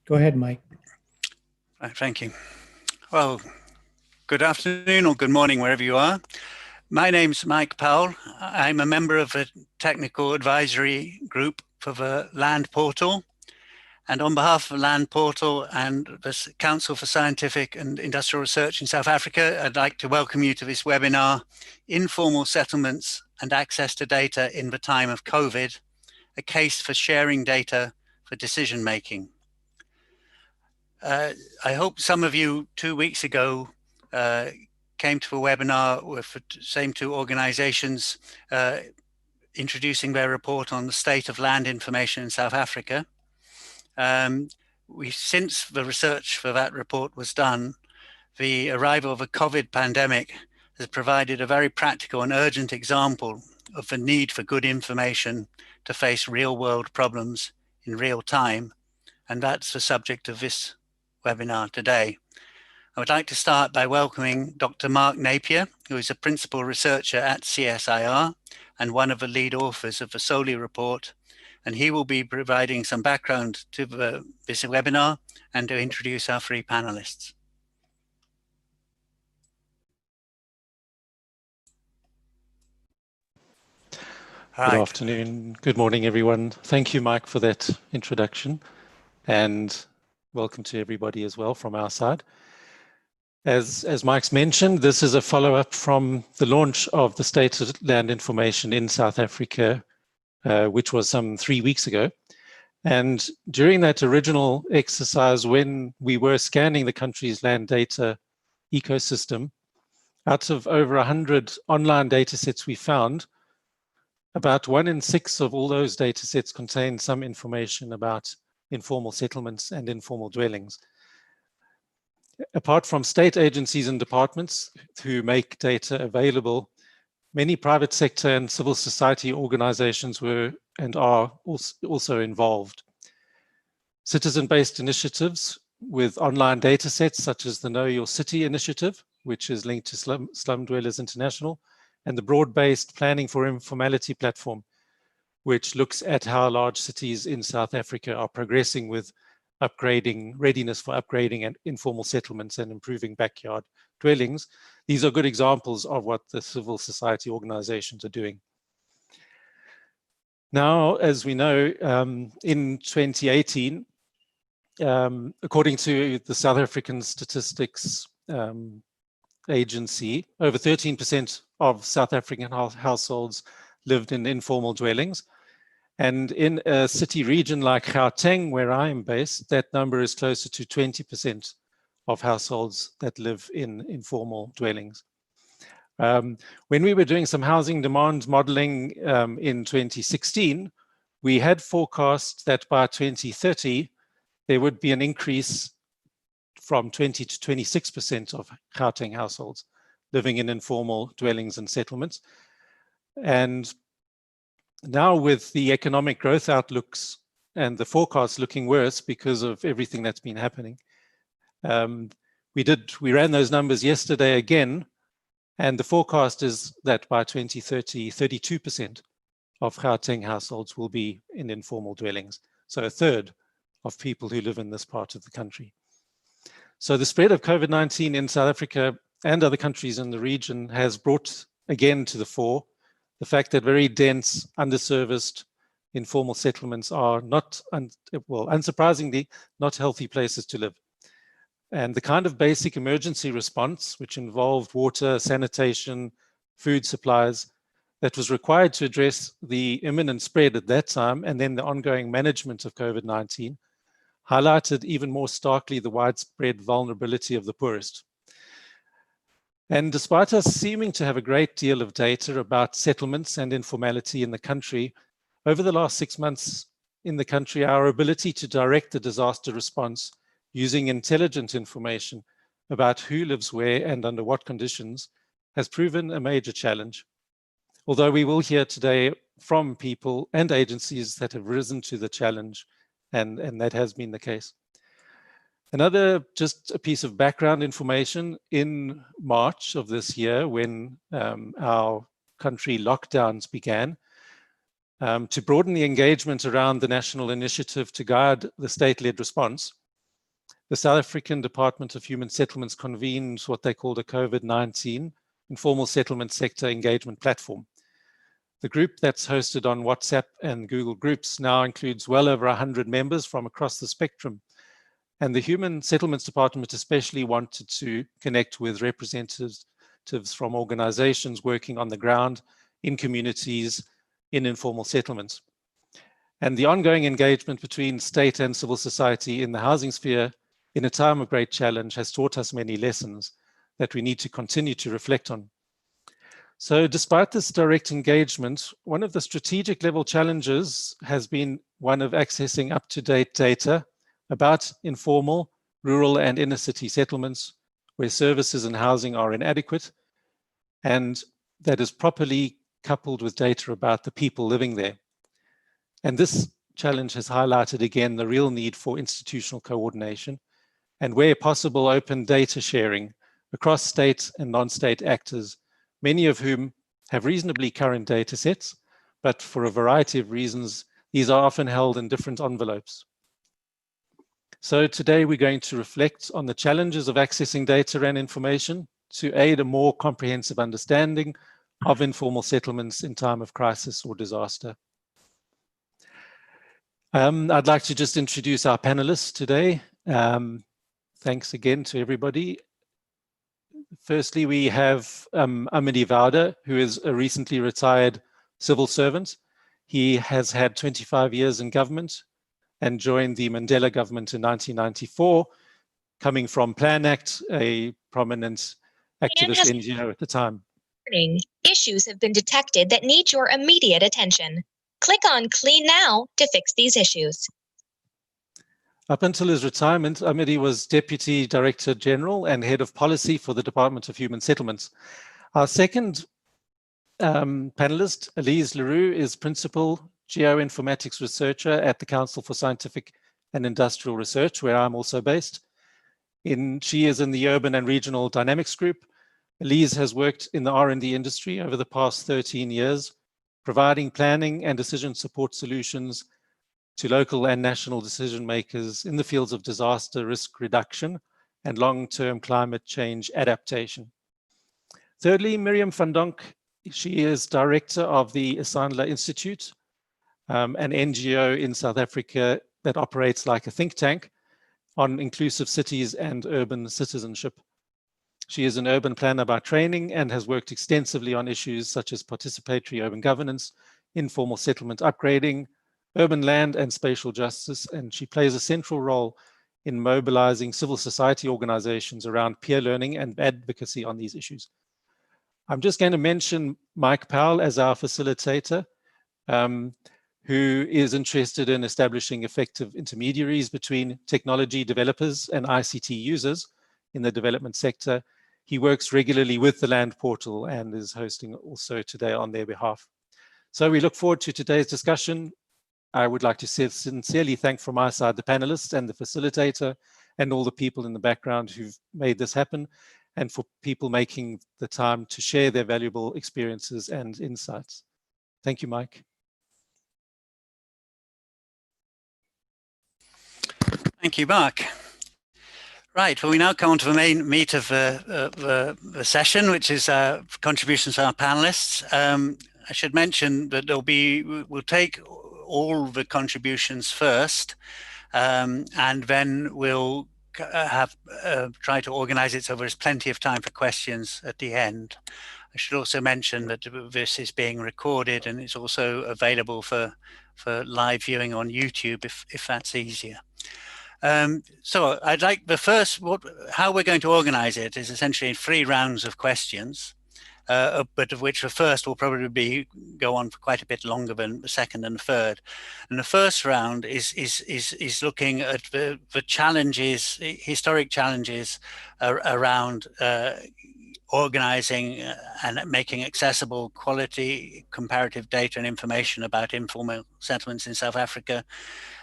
Go ahead, Mike. Thank you. Well, good afternoon or good morning, wherever you are. My name's Mike Powell. I'm a member of a technical advisory group for the Land Portal. And on behalf of Land Portal and the Council for Scientific and Industrial Research in South Africa, I'd like to welcome you to this webinar, Informal Settlements and Access to Data in the Time of COVID, a case for sharing data for decision making. I hope some of you 2 weeks ago came to a webinar with the same two organizations introducing their report on the state of land information in South Africa. Since the research for that report was done, the arrival of a COVID pandemic has provided a very practical and urgent example of the need for good information to face real world problems in real time. And that's the subject of this webinar today. I would like to start by welcoming Dr. Mark Napier, who is a principal researcher at CSIR and one of the lead authors of the SOLI report. And he will be providing some background to this webinar and to introduce our three panelists. Good afternoon, good morning, everyone. Thank you, Mike, for that introduction, and welcome to everybody as well from our side. As Mike's mentioned, this is a follow-up from the launch of the State of Land Information in South Africa, which was some 3 weeks ago. And during that original exercise, when we were scanning the country's land data ecosystem, out of over 100 online data sets we found, about 1 in 6 of all those data sets contain some information about informal settlements and informal dwellings. Apart from state agencies and departments who make data available, many private sector and civil society organizations were and are also involved. Citizen-based initiatives with online data sets such as the Know Your City initiative, which is linked to Slum Dwellers International, and the broad-based Planning for Informality platform, which looks at how large cities in South Africa are progressing with readiness for upgrading and informal settlements and improving backyard dwellings. These are good examples of what the civil society organizations are doing. Now, as we know, in 2018, according to the South African Statistics Agency, over 13% of South African households lived in informal dwellings. And in a city region like Gauteng, where I am based, that number is closer to 20% of households that live in informal dwellings. When we were doing some housing demand modeling in 2016, we had forecast that by 2030, there would be an increase from 20 to 26% of Gauteng households living in informal dwellings and settlements. And now with the economic growth outlooks and the forecasts looking worse because of everything that's been happening, we ran those numbers yesterday again, and the forecast is that by 2030, 32% of Gauteng households will be in informal dwellings. So a third of people who live in this part of the country. So the spread of COVID-19 in South Africa and other countries in the region has brought again to the fore the fact that very dense, underserviced, informal settlements are unsurprisingly, not healthy places to live. And the kind of basic emergency response, which involved water, sanitation, food supplies, that was required to address the imminent spread at that time, and then the ongoing management of COVID-19, highlighted even more starkly the widespread vulnerability of the poorest. And despite us seeming to have a great deal of data about settlements and informality in the country, over the last 6 months in the country, our ability to direct the disaster response using intelligent information about who lives where and under what conditions has proven a major challenge. Although we will hear today from people and agencies that have risen to the challenge, and that has been the case. Another, just a piece of background information, in March of this year, when our country lockdowns began, to broaden the engagement around the national initiative to guide the state-led response, the South African Department of Human Settlements convened what they called a COVID-19 informal settlement sector engagement platform. The group that's hosted on WhatsApp and Google Groups now includes well over 100 members from across the spectrum. And the Human Settlements Department especially wanted to connect with representatives from organizations working on the ground, in communities, in informal settlements. And the ongoing engagement between state and civil society in the housing sphere in a time of great challenge has taught us many lessons that we need to continue to reflect on. So despite this direct engagement, one of the strategic level challenges has been one of accessing up-to-date data about informal, rural and inner city settlements where services and housing are inadequate, and that is properly coupled with data about the people living there. And this challenge has highlighted again the real need for institutional coordination and where possible open data sharing across state and non-state actors, many of whom have reasonably current data sets, but for a variety of reasons, these are often held in different envelopes. So today we're going to reflect on the challenges of accessing data and information to aid a more comprehensive understanding of informal settlements in time of crisis or disaster. I'd like to just introduce our panelists today. Thanks again to everybody. Firstly, we have Amity Vauda, who is a recently retired civil servant. He has had 25 years in government and joined the Mandela government in 1994, coming from Plan Act, a prominent activist NGO at the time. Issues have been detected that need your immediate attention. Click on Clean Now to fix these issues. Up until his retirement, Amity was Deputy Director General and Head of Policy for the Department of Human Settlements. Our second panelist, Elise Leroux, is Principal Geoinformatics Researcher at the Council for Scientific and Industrial Research, where I'm also based. She is in the Urban and Regional Dynamics Group. Elise has worked in the R&D industry over the past 13 years, providing planning and decision support solutions to local and national decision makers in the fields of disaster risk reduction and long-term climate change adaptation. Thirdly, Miriam van Donk, she is director of the Isandla Institute, an NGO in South Africa that operates like a think tank on inclusive cities and urban citizenship. She is an urban planner by training and has worked extensively on issues such as participatory urban governance, informal settlement upgrading, urban land and spatial justice, and she plays a central role in mobilizing civil society organizations around peer learning and advocacy on these issues. I'm just going to mention Mike Powell as our facilitator, who is interested in establishing effective intermediaries between technology developers and ICT users in the development sector. He works regularly with the Land Portal and is hosting also today on their behalf. So we look forward to today's discussion. I would like to sincerely thank from my side the panelists and the facilitator and all the people in the background who've made this happen, and for people making the time to share their valuable experiences and insights. Thank you, Mike. Thank you, Mark. Right, well, we now come on to the main meat of the session, which is contributions to our panelists. I should mention that we'll take all the contributions first, and then we'll try to organize it so there's plenty of time for questions at the end. I should also mention that this is being recorded and it's also available for live viewing on YouTube if that's easier. So I'd like how we're going to organize it is essentially in 3 rounds of questions, but of which the first will probably go on for quite a bit longer than the second and the third. And the first round is looking at the challenges, historic challenges around organizing and making accessible quality comparative data and information about informal settlements in South Africa,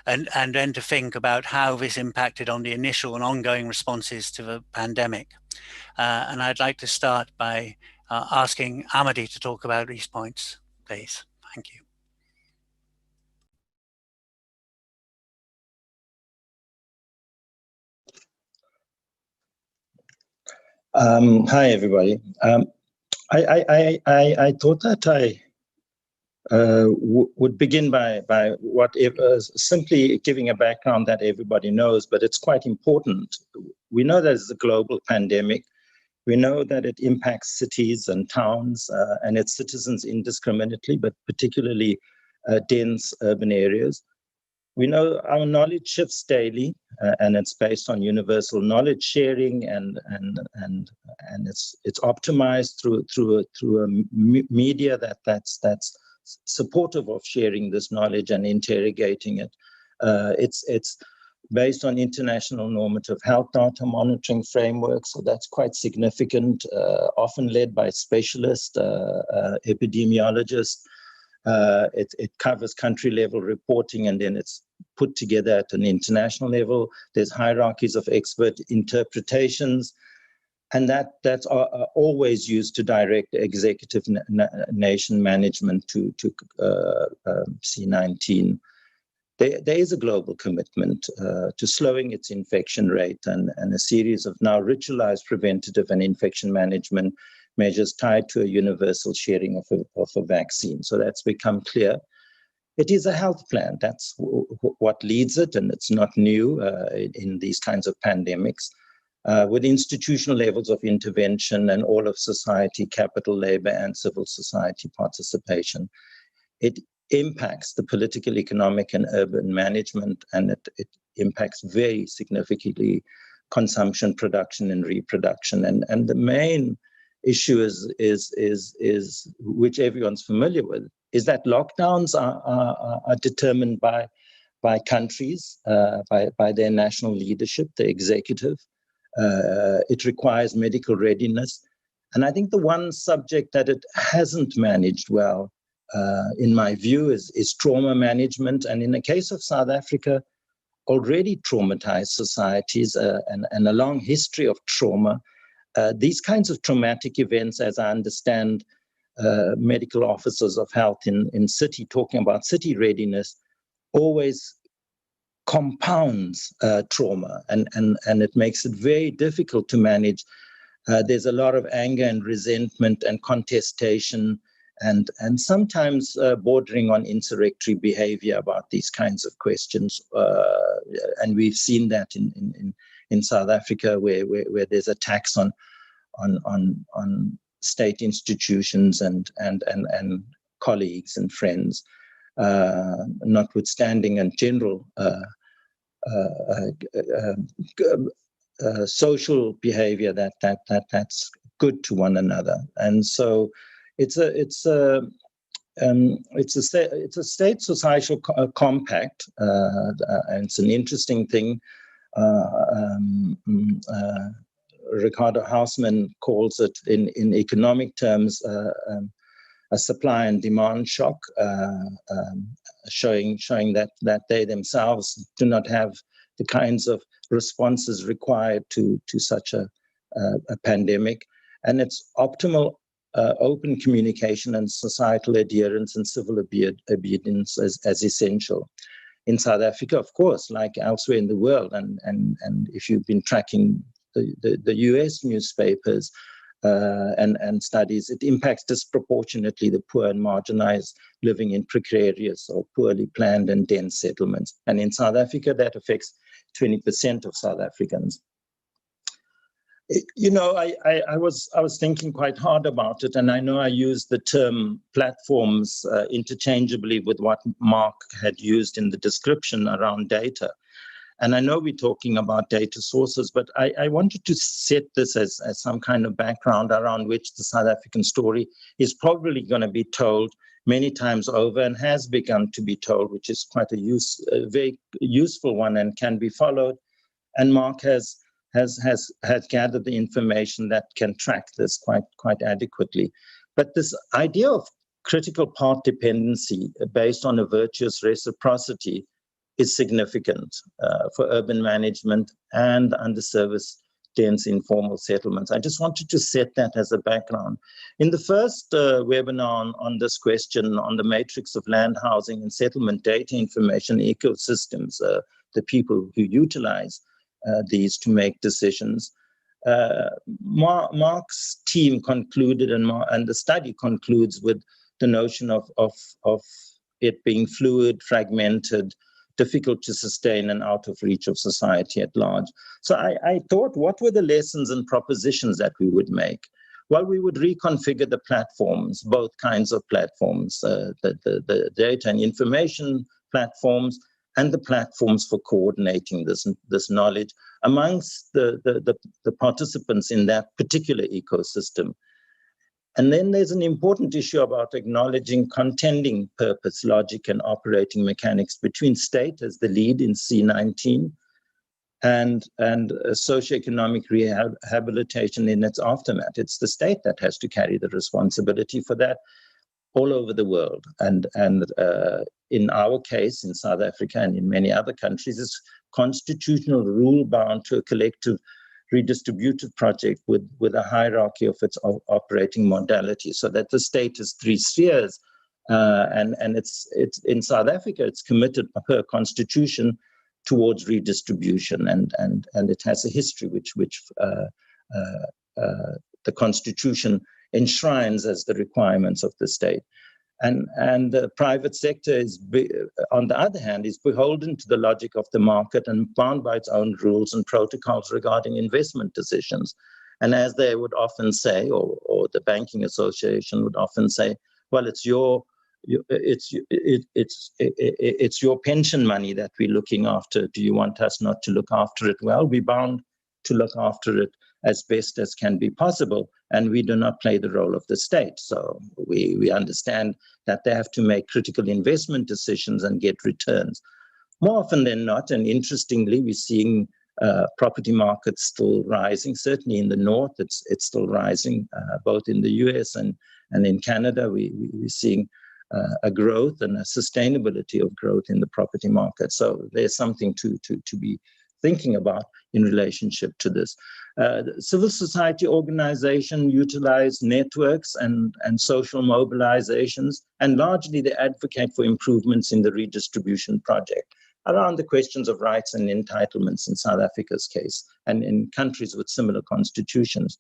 and then to think about how this impacted on the initial and ongoing responses to the pandemic. And I'd like to start by asking Amity to talk about these points, please. Thank you. Hi, everybody. I thought that I would begin by simply giving a background that everybody knows, but it's quite important. We know there's a global pandemic. We know that it impacts cities and towns and its citizens indiscriminately, but particularly dense urban areas. We know our knowledge shifts daily, and it's based on universal knowledge sharing, and it's optimized through a media that's supportive of sharing this knowledge and interrogating it. It's based on international normative health data monitoring frameworks, so that's quite significant. Often led by specialist epidemiologists. It covers country level reporting, and then it's put together at an international level. There's hierarchies of expert interpretations, and that's always used to direct executive nation management to C19. There is a global commitment to slowing its infection rate, and a series of now ritualized preventative and infection management measures tied to a universal sharing of a vaccine. So that's become clear. It is a health plan. That's what leads it, and it's not new in these kinds of pandemics. With institutional levels of intervention and all of society, capital, labor, and civil society participation. It impacts the political, economic, and urban management, and it impacts very significantly consumption, production, and reproduction. And the main issue is which everyone's familiar with, is that lockdowns are determined by countries, by their national leadership, the executive. It requires medical readiness. And I think the one subject that it hasn't managed well, in my view, is trauma management. And in the case of South Africa, already traumatized societies and a long history of trauma. These kinds of traumatic events, as I understand medical officers of health in city talking about city readiness, always compounds trauma, and it makes it very difficult to manage. There's a lot of anger and resentment and contestation, and sometimes bordering on insurrectory behavior about these kinds of questions. And we've seen that in South Africa, where there's attacks on state institutions and colleagues and friends, notwithstanding and general social behavior that's good to one another. And so it's a state societal compact, and it's an interesting thing. Ricardo Hausmann calls it in economic terms a supply and demand shock, showing that they themselves do not have the kinds of responses required to such a pandemic. And it's optimal open communication and societal adherence and civil obedience as essential. In South Africa, of course, like elsewhere in the world, and if you've been tracking the US newspapers and studies, it impacts disproportionately the poor and marginalized living in precarious or poorly planned and dense settlements. And in South Africa, that affects 20% of South Africans. You know, I was thinking quite hard about it, and I know I used the term platforms interchangeably with what Mark had used in the description around data. And I know we're talking about data sources, but I wanted to set this as some kind of background around which the South African story is probably going to be told many times over, and has begun to be told, which is quite a very useful one and can be followed. And Mark has gathered the information that can track this quite adequately. But this idea of critical part dependency based on a virtuous reciprocity is significant for urban management and underserviced dense informal settlements. I just wanted to set that as a background. In the first webinar on this question, on the matrix of land, housing, and settlement data information ecosystems, the people who utilize these to make decisions, Mark's team concluded, and the study concludes with the notion of it being fluid, fragmented, difficult to sustain, and out of reach of society at large. So I thought, what were the lessons and propositions that we would make? Well, we would reconfigure the platforms, both kinds of platforms, the data and information platforms, and the platforms for coordinating this knowledge amongst the participants in that particular ecosystem. And then there's an important issue about acknowledging contending purpose, logic, and operating mechanics between state as the lead in C19 and socioeconomic rehabilitation in its aftermath. It's the state that has to carry the responsibility for that all over the world. And in our case, in South Africa and in many other countries, it's constitutional rule bound to a collective redistributed project with a hierarchy of its operating modality, so that the state has three spheres, and it's in South Africa, it's committed per constitution towards redistribution, and it has a history which the constitution enshrines as the requirements of the state. And the private sector is, on the other hand, is beholden to the logic of the market and bound by its own rules and protocols regarding investment decisions. And as they would often say, or the Banking Association would often say, well, it's your pension money that we're looking after. Do you want us not to look after it? Well, we're bound to look after it as best as can be possible, and we do not play the role of the state. So we understand that they have to make critical investment decisions and get returns. More often than not, and interestingly, we're seeing property markets still rising. Certainly in the north, it's still rising, both in the US and in Canada. We're seeing a growth and a sustainability of growth in the property market. So there's something to be thinking about in relationship to this. Civil society organization utilize networks and social mobilizations, and largely they advocate for improvements in the redistribution project around the questions of rights and entitlements in South Africa's case, and in countries with similar constitutions.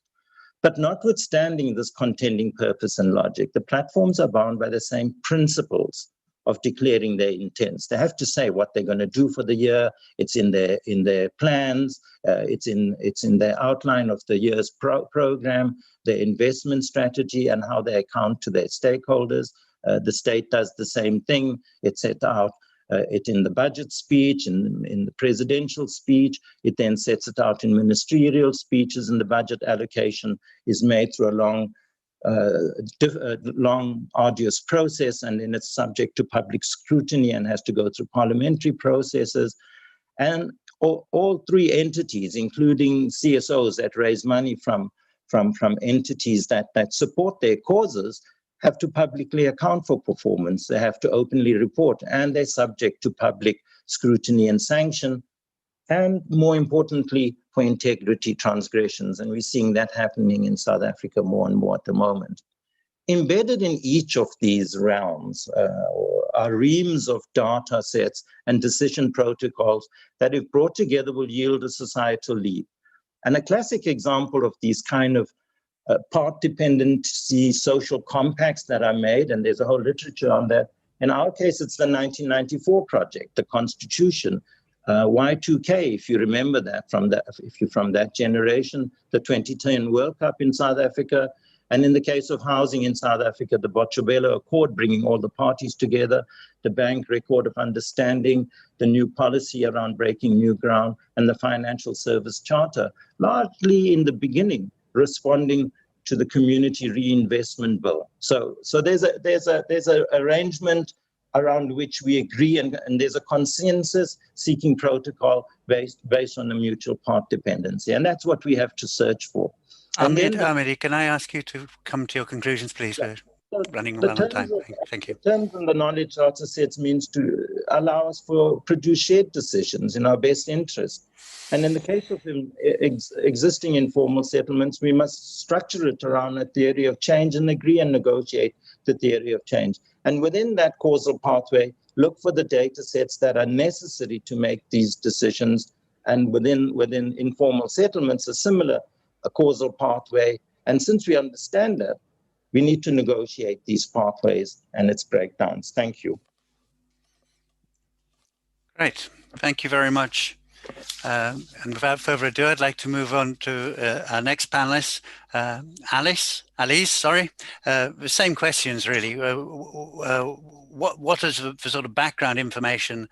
But notwithstanding this contending purpose and logic, the platforms are bound by the same principles of declaring their intents. They have to say what they're going to do for the year. It's in their plans. It's in their outline of the year's program, their investment strategy, and how they account to their stakeholders. The state does the same thing. It's set out it in the budget speech, in the presidential speech. It then sets it out in ministerial speeches, and the budget allocation is made through a long, arduous process, and then it's subject to public scrutiny and has to go through parliamentary processes. And all three entities, including CSOs that raise money from entities that support their causes, have to publicly account for performance. They have to openly report, and they're subject to public scrutiny and sanction, and more importantly, for integrity transgressions. And we're seeing that happening in South Africa more and more at the moment. Embedded in each of these realms are reams of data sets and decision protocols that, if brought together, will yield a societal lead. And a classic example of these kind of part dependency social compacts that are made, and there's a whole literature on that. In our case, it's the 1994 project, the Constitution. Y2K, if you remember that, if you're from that generation, the 2010 World Cup in South Africa, and in the case of housing in South Africa, the Botshabelo Accord, bringing all the parties together, the Bank Record of Understanding, the new policy around breaking new ground, and the Financial Service Charter, largely in the beginning responding to the Community Reinvestment Bill. So there's a arrangement around which we agree, and there's a consensus seeking protocol based on a mutual part dependency. And that's what we have to search for. Ahmed, can I ask you to come to your conclusions, please? Yeah. We're running low on time. Thank you. The terms in the knowledge data sets means to allow us to produce shared decisions in our best interest. And in the case of existing informal settlements, we must structure it around a theory of change and agree and negotiate the theory of change. And within that causal pathway, look for the data sets that are necessary to make these decisions. And within informal settlements, a similar a causal pathway. And since we understand that, we need to negotiate these pathways and its breakdowns. Thank you. Great. Thank you very much. And without further ado, I'd like to move on to our next panelist, Alice, sorry. The same questions, really. What is the sort of background information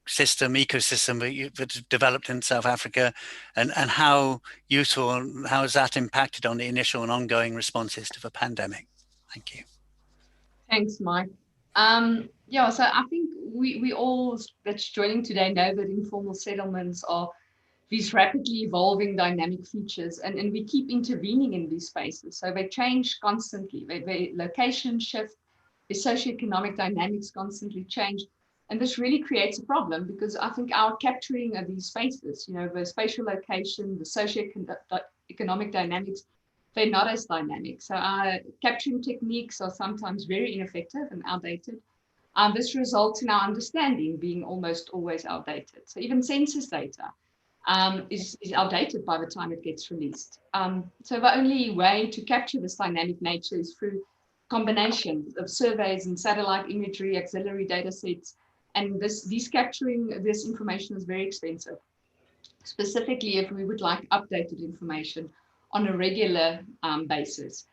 ecosystem that's developed in South Africa, and how useful, and how has that impacted on the initial and ongoing responses to the pandemic? Thank you. Thanks, Mike. Yeah, so I think we all that's joining today know that informal settlements are these rapidly evolving dynamic features, and we keep intervening in these spaces. So they change constantly, their location shift, their socioeconomic dynamics constantly change. And this really creates a problem, because I think our capturing of these spaces, the spatial location, the socioeconomic dynamics, they're not as dynamic. So our capturing techniques are sometimes very ineffective and outdated. This results in our understanding being almost always outdated. So even census data is outdated by the time it gets released. So the only way to capture this dynamic nature is through combinations of surveys and satellite imagery, auxiliary data sets. And capturing this information is very expensive, specifically if we would like updated information on a regular basis.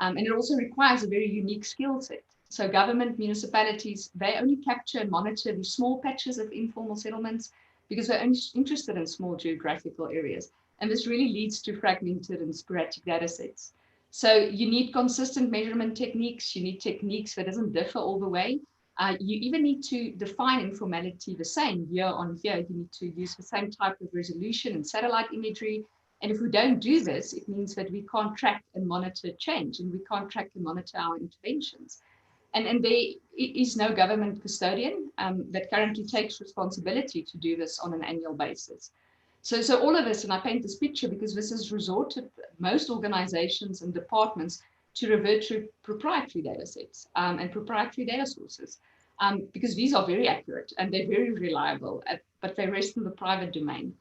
And it also requires a very unique skill set. So government, municipalities, they only capture and monitor these small patches of informal settlements because they're only interested in small geographical areas. And this really leads to fragmented and sporadic data sets. So you need consistent measurement techniques. You need techniques that doesn't differ all the way. You even need to define informality the same year on year. You need to use the same type of resolution and satellite imagery. And if we don't do this, it means that we can't track and monitor change, and we can't track and monitor our interventions. And there is no government custodian that currently takes responsibility to do this on an annual basis. So all of this, and I paint this picture because this is resorted most organizations and departments to revert to proprietary data sets and proprietary data sources, because these are very accurate and they're very reliable, but they rest in the private domain.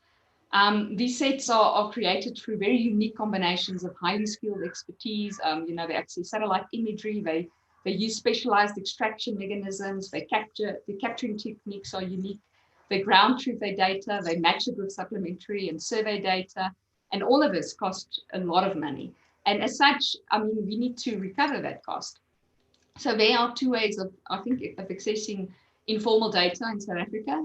These sets are created through very unique combinations of highly skilled expertise. They access satellite imagery, they use specialized extraction mechanisms, the capturing techniques are unique, they ground truth their data, they match it with supplementary and survey data, and all of this costs a lot of money. And as such, we need to recover that cost. So there are two ways of accessing informal data in South Africa.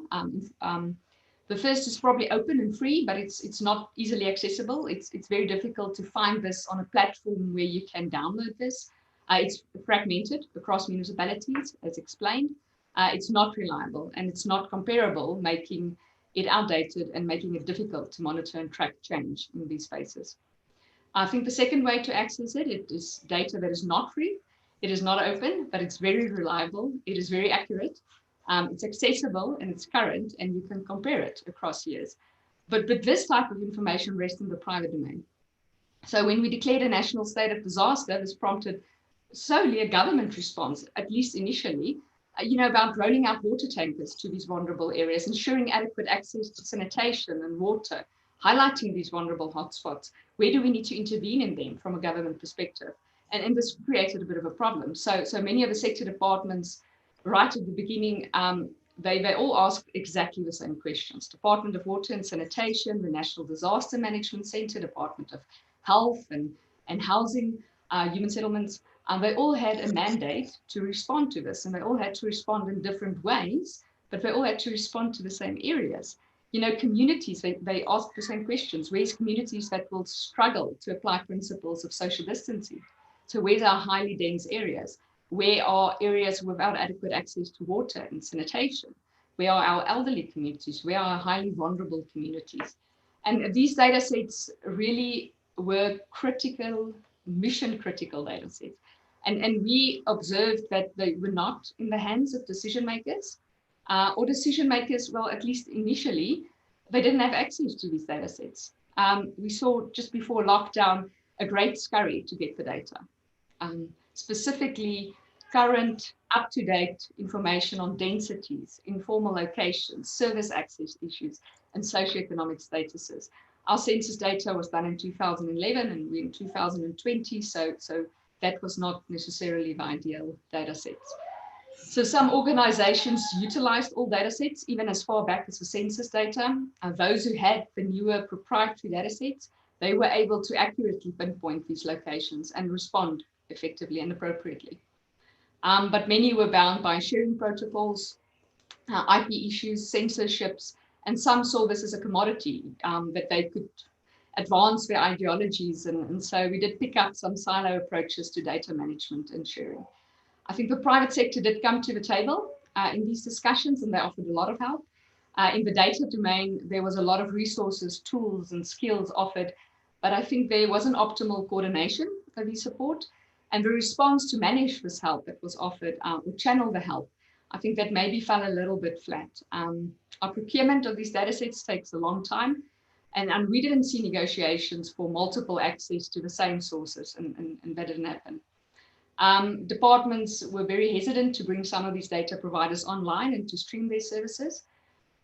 The first is probably open and free, but it's not easily accessible. It's very difficult to find this on a platform where you can download this. It's fragmented across municipalities, as explained. It's not reliable and it's not comparable, making it outdated and making it difficult to monitor and track change in these spaces. I think the second way to access it is data that is not free. It is not open, but it's very reliable. It is very accurate. It's accessible and it's current, and you can compare it across years. But this type of information rests in the private domain. So when we declared a national state of disaster, this prompted solely a government response, at least initially, about rolling out water tankers to these vulnerable areas, ensuring adequate access to sanitation and water, highlighting these vulnerable hotspots. Where do we need to intervene in them from a government perspective? And this created a bit of a problem. So many of the sector departments, right at the beginning, they all ask exactly the same questions. Department of Water and Sanitation, the National Disaster Management Center, Department of Health and Housing, Human Settlements, they all had a mandate to respond to this, and they all had to respond in different ways, but they all had to respond to the same areas. Communities, they ask the same questions. Where's communities that will struggle to apply principles of social distancing? So where's our highly dense areas? Where are areas without adequate access to water and sanitation? Where are our elderly communities? Where are our highly vulnerable communities? And these data sets really were critical, mission critical data sets. And we observed that they were not in the hands of decision makers, or decision makers, well, at least initially, they didn't have access to these data sets. We saw just before lockdown a great scurry to get the data. Specifically current up-to-date information on densities, informal locations, service access issues, and socioeconomic statuses. Our census data was done in 2011 and we're in 2020, so that was not necessarily the ideal data sets. So some organizations utilized all data sets, even as far back as the census data. Those who had the newer proprietary data sets, they were able to accurately pinpoint these locations and respond effectively and appropriately. But many were bound by sharing protocols, IP issues, censorships, and some saw this as a commodity that they could advance their ideologies. And so we did pick up some silo approaches to data management and sharing. I think the private sector did come to the table in these discussions, and they offered a lot of help. In the data domain, there was a lot of resources, tools, and skills offered, but I think there wasn't optimal coordination of these support. And the response to manage this help that was offered or channel the help, I think that maybe fell a little bit flat. Our procurement of these data sets takes a long time, and we didn't see negotiations for multiple access to the same sources, and that didn't happen. Departments were very hesitant to bring some of these data providers online and to stream their services.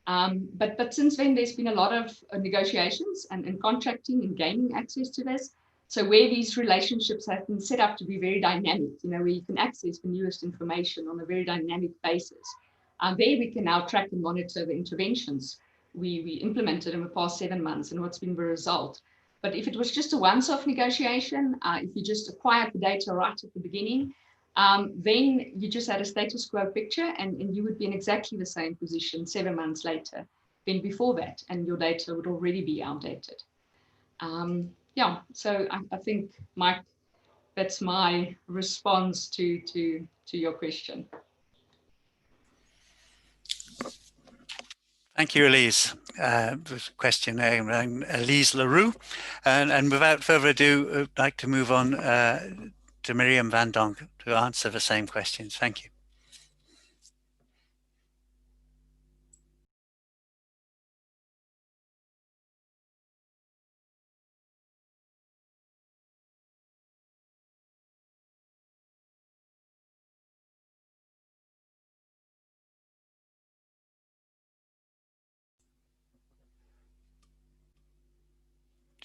But since then, there's been a lot of negotiations and contracting and gaining access to this. So where these relationships have been set up to be very dynamic, where you can access the newest information on a very dynamic basis. There we can now track and monitor the interventions we implemented in the past 7 months and what's been the result. But if it was just a once-off negotiation, if you just acquired the data right at the beginning, then you just had a status quo picture and you would be in exactly the same position 7 months later than before that, and your data would already be outdated. Yeah, so I think, Mike, that's my response to your question. Thank you, Elise. Question around Elise Leroux. And without further ado, I'd like to move on to Miriam van Donk to answer the same questions. Thank you.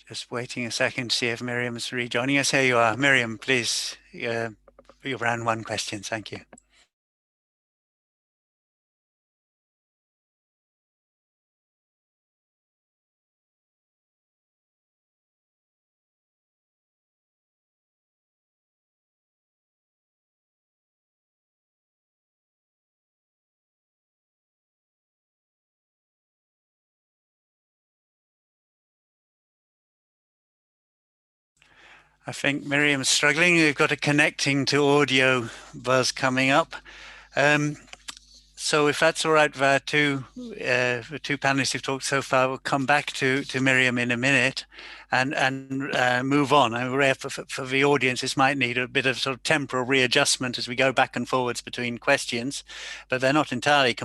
Just waiting a second to see if Miriam's rejoining us. Here you are. Miriam, please, your round one question. Thank you. I think Miriam's struggling. We've got a connecting to audio buzz coming up. So if that's all right, the two panelists who've talked so far, we'll come back to Miriam in a minute and move on. And for the audience, this might need a bit of sort of temporal readjustment as we go back and forwards between questions, but they're not entirely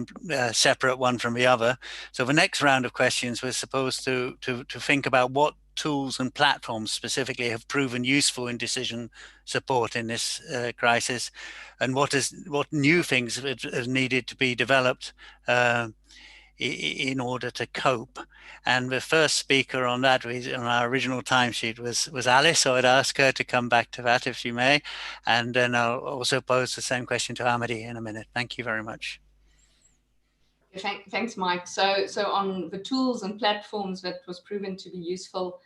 separate one from the other. So the next round of questions, we're supposed to think about what tools and platforms specifically have proven useful in decision support in this crisis, and what new things have needed to be developed in order to cope. And the first speaker on that, on our original timesheet, was Alice, so I'd ask her to come back to that if she may, and then I'll also pose the same question to Amity in a minute. Thank you very much. Thanks, Mike. So on the tools and platforms that was proven to be useful,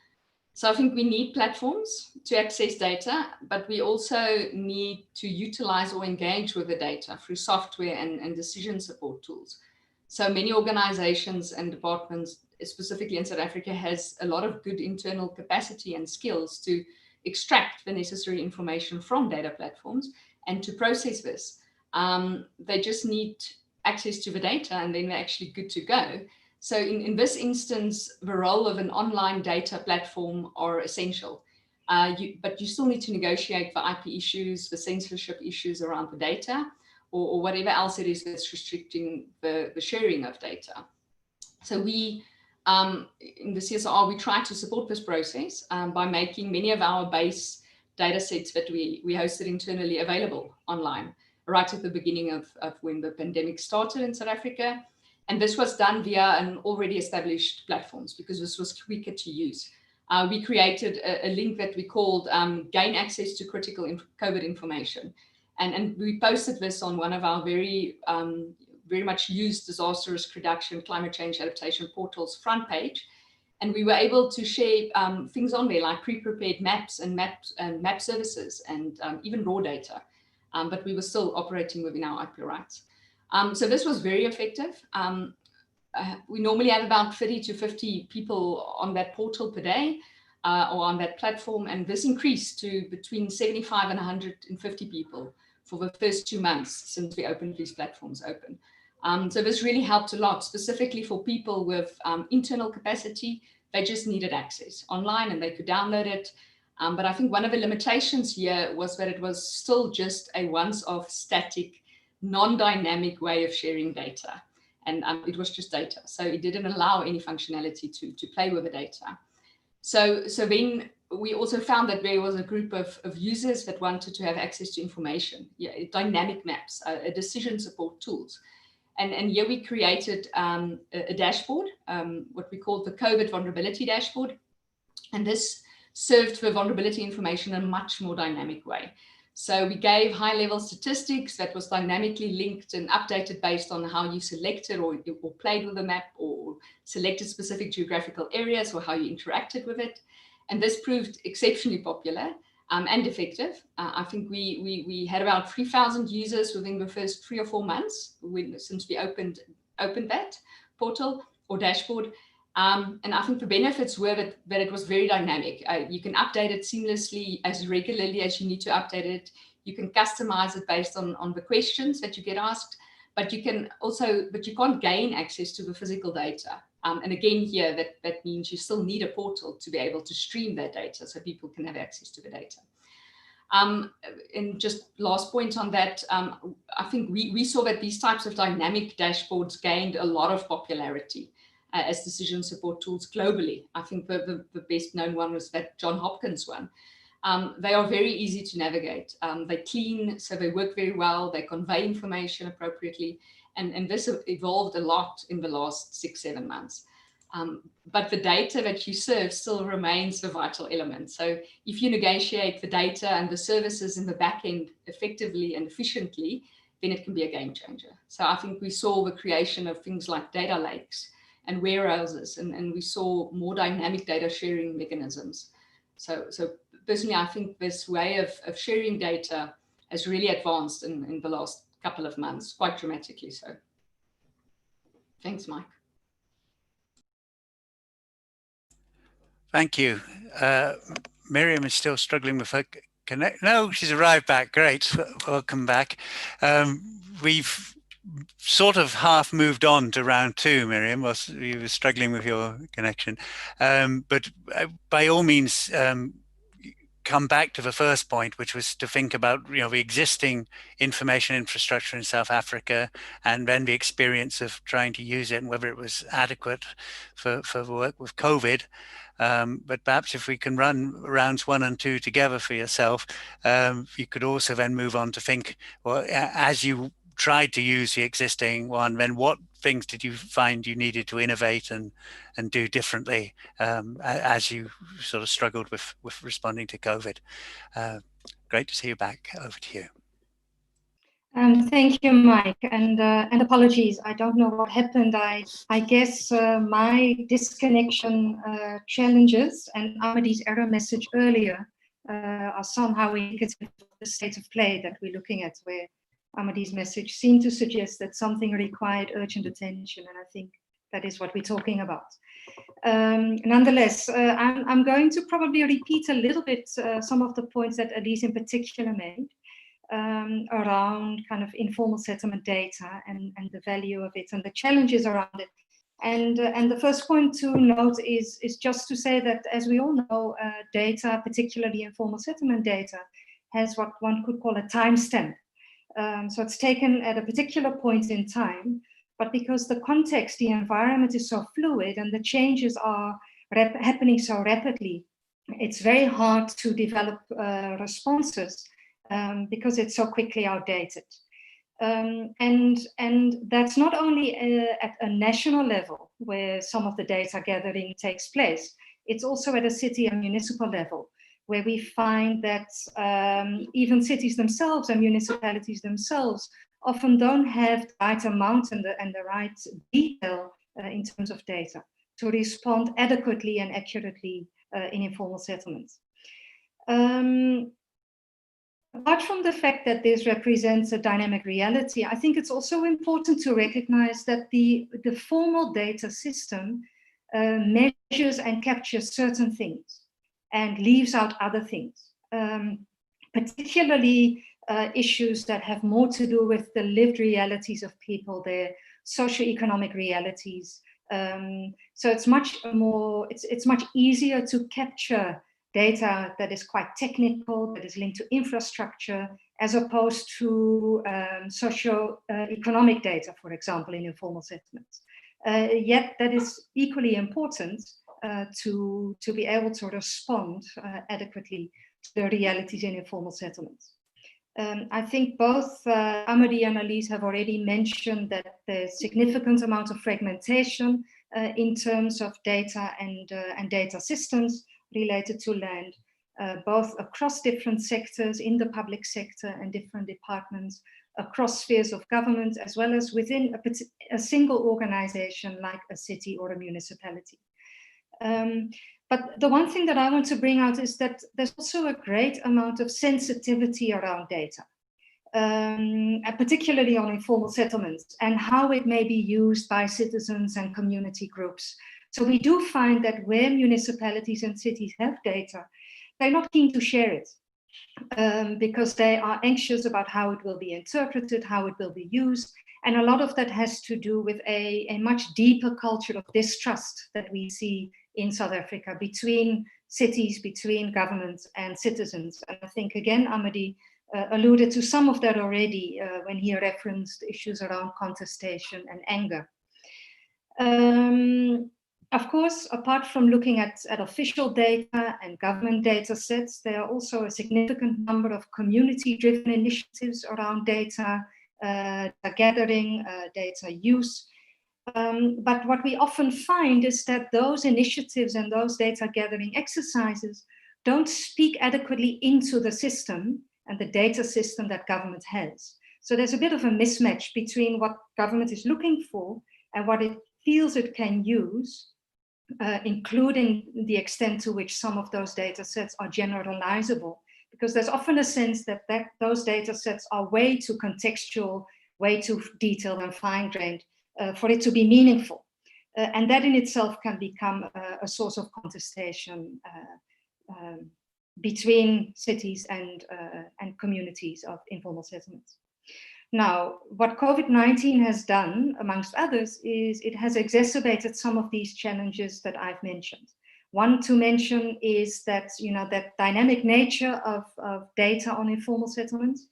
so I think we need platforms to access data, but we also need to utilize or engage with the data through software and decision support tools. So many organizations and departments, specifically in South Africa, has a lot of good internal capacity and skills to extract the necessary information from data platforms and to process this. They just need access to the data and then they're actually good to go. So in this instance, the role of an online data platform are essential, but you still need to negotiate the IP issues, the censorship issues around the data, or whatever else it is that's restricting the sharing of data. So we, in the CSR, we try to support this process by making many of our base data sets that we hosted internally available online, right at the beginning of when the pandemic started in South Africa. And this was done via an already established platforms because this was quicker to use. We created a link that we called Gain Access to Critical COVID Information. And we posted this on one of our very much used disaster risk reduction, climate change adaptation portals front page. And we were able to share things on there like pre-prepared maps and map services and even raw data. But we were still operating within our IP rights. So this was very effective. We normally have about 30 to 50 people on that portal per day or on that platform. And this increased to between 75 and 150 people for the first 2 months since we opened these platforms open. So this really helped a lot, specifically for people with internal capacity. They just needed access online and they could download it. But I think one of the limitations here was that it was still just a once-off static, non-dynamic way of sharing data. And it was just data. So it didn't allow any functionality to play with the data. So then we also found that there was a group of users that wanted to have access to information, dynamic maps, decision support tools. And here we created a dashboard, what we called the COVID vulnerability dashboard. And this served for vulnerability information in a much more dynamic way. So we gave high-level statistics that was dynamically linked and updated based on how you selected or played with the map or selected specific geographical areas or how you interacted with it. And this proved exceptionally popular and effective. I think we had about 3,000 users within the first 3 or 4 months since we opened that portal or dashboard. And I think the benefits were that it was very dynamic. You can update it seamlessly as regularly as you need to update it. You can customize it based on the questions that you get asked, but you can't gain access to the physical data. And again, here, that means you still need a portal to be able to stream that data so people can have access to the data. And just last point on that, I think we saw that these types of dynamic dashboards gained a lot of popularity as decision support tools globally. I think the best known one was that John Hopkins one. They are very easy to navigate. They're clean, so they work very well. They convey information appropriately. And this evolved a lot in the last 6-7 months. But the data that you serve still remains the vital element. So if you negotiate the data and the services in the back end effectively and efficiently, then it can be a game changer. So I think we saw the creation of things like data lakes and warehouses, and we saw more dynamic data sharing mechanisms. So personally, I think this way of sharing data has really advanced in the last couple of months, quite dramatically so. Thanks, Mike. Thank you. Miriam is still struggling with her connect. No, she's arrived back. Great. Welcome back. We've sort of half moved on to round 2, Miriam, whilst you were struggling with your connection. But by all means, come back to the first point, which was to think about the existing information infrastructure in South Africa, and then the experience of trying to use it and whether it was adequate for the work with COVID. But perhaps if we can run rounds 1 and 2 together for yourself, you could also then move on to think, well, as you tried to use the existing one, then what things did you find you needed to innovate and do differently as you sort of struggled with responding to COVID? Great to see you back. Over to you. Thank you, Mike, and apologies. I don't know what happened. I guess my disconnection challenges and Amadie's error message earlier are somehow indicative of the state of play that we're looking at, where Amadie's message seemed to suggest that something required urgent attention, and I think that is what we're talking about. Nonetheless, I'm going to probably repeat a little bit some of the points that Elise in particular made around kind of informal settlement data and the value of it and the challenges around it. And the first point to note is just to say that, as we all know, data, particularly informal settlement data, has what one could call a timestamp. So it's taken at a particular point in time, but because the context, the environment is so fluid and the changes are happening so rapidly, it's very hard to develop responses because it's so quickly outdated. And that's not only at a national level where some of the data gathering takes place, it's also at a city and municipal level, where we find that even cities themselves and municipalities themselves often don't have the right amount and the right detail in terms of data to respond adequately and accurately in informal settlements. Apart from the fact that this represents a dynamic reality, I think it's also important to recognize that the formal data system measures and captures certain things and leaves out other things, particularly issues that have more to do with the lived realities of people, their socioeconomic realities. So it's much more, it's much easier to capture data that is quite technical, that is linked to infrastructure, as opposed to socio-economic data, for example, in informal settlements. Yet that is equally important to be able to respond adequately to the realities in informal settlements. I think both Amedy and Elise have already mentioned that there's significant amount of fragmentation in terms of data and data systems related to land, both across different sectors in the public sector and different departments, across spheres of government, as well as within a single organization like a city or a municipality. But the one thing that I want to bring out is that there's also a great amount of sensitivity around data, particularly on informal settlements and how it may be used by citizens and community groups. So we do find that where municipalities and cities have data, they're not keen to share it because they are anxious about how it will be interpreted, how it will be used. And a lot of that has to do with a much deeper culture of distrust that we see in South Africa between cities, between governments and citizens. And I think, again, Amedy alluded to some of that already when he referenced issues around contestation and anger. Of course, apart from looking at official data and government data sets, there are also a significant number of community-driven initiatives around data gathering, data use. But what we often find is that those initiatives and those data gathering exercises don't speak adequately into the system and the data system that government has. So there's a bit of a mismatch between what government is looking for and what it feels it can use, including the extent to which some of those data sets are generalizable, because there's often a sense that those data sets are way too contextual, way too detailed and fine-grained for it to be meaningful. And that in itself can become a source of contestation between cities and communities of informal settlements. Now, what COVID-19 has done, amongst others, is it has exacerbated some of these challenges that I've mentioned. One to mention is that, that dynamic nature of data on informal settlements.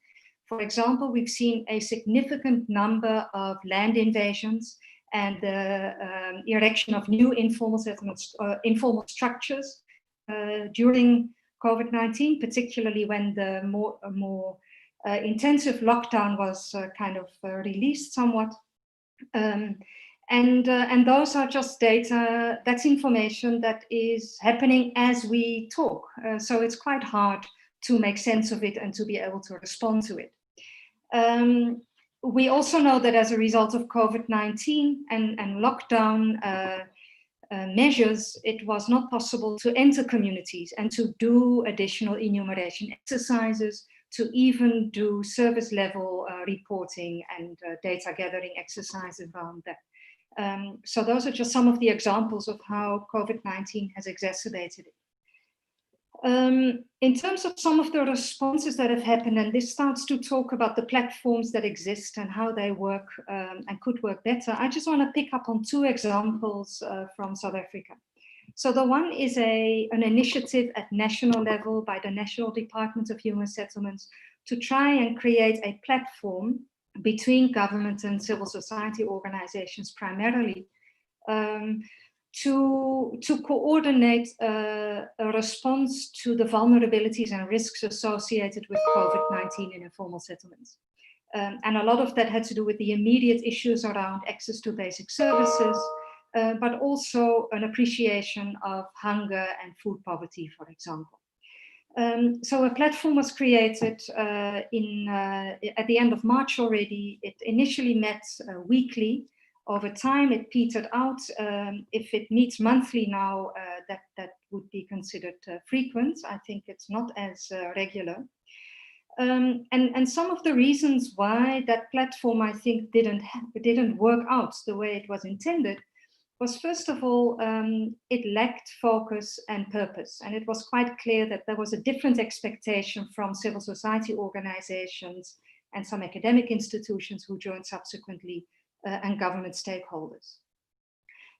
For example, we've seen a significant number of land invasions and the erection of new informal settlements, informal structures during COVID-19, particularly when the more intensive lockdown was kind of released somewhat. And those are just data, that's information that is happening as we talk. So it's quite hard to make sense of it and to be able to respond to it. We also know that as a result of COVID-19 and lockdown measures, it was not possible to enter communities and to do additional enumeration exercises, to even do service level reporting and data gathering exercises around that. So those are just some of the examples of how COVID-19 has exacerbated it. In terms of some of the responses that have happened, and this starts to talk about the platforms that exist and how they work and could work better, I just want to pick up on two examples from South Africa. So the one is an initiative at national level by the National Department of Human Settlements to try and create a platform between government and civil society organizations primarily to coordinate a response to the vulnerabilities and risks associated with COVID-19 in informal settlements. And a lot of that had to do with the immediate issues around access to basic services, but also an appreciation of hunger and food poverty, for example. So a platform was created at the end of March already. It initially met weekly. Over time, it petered out. If it meets monthly now, that would be considered frequent. I think it's not as regular. And some of the reasons why that platform, I think, didn't work out the way it was intended was, first of all, it lacked focus and purpose. And it was quite clear that there was a different expectation from civil society organizations and some academic institutions who joined subsequently, and government stakeholders.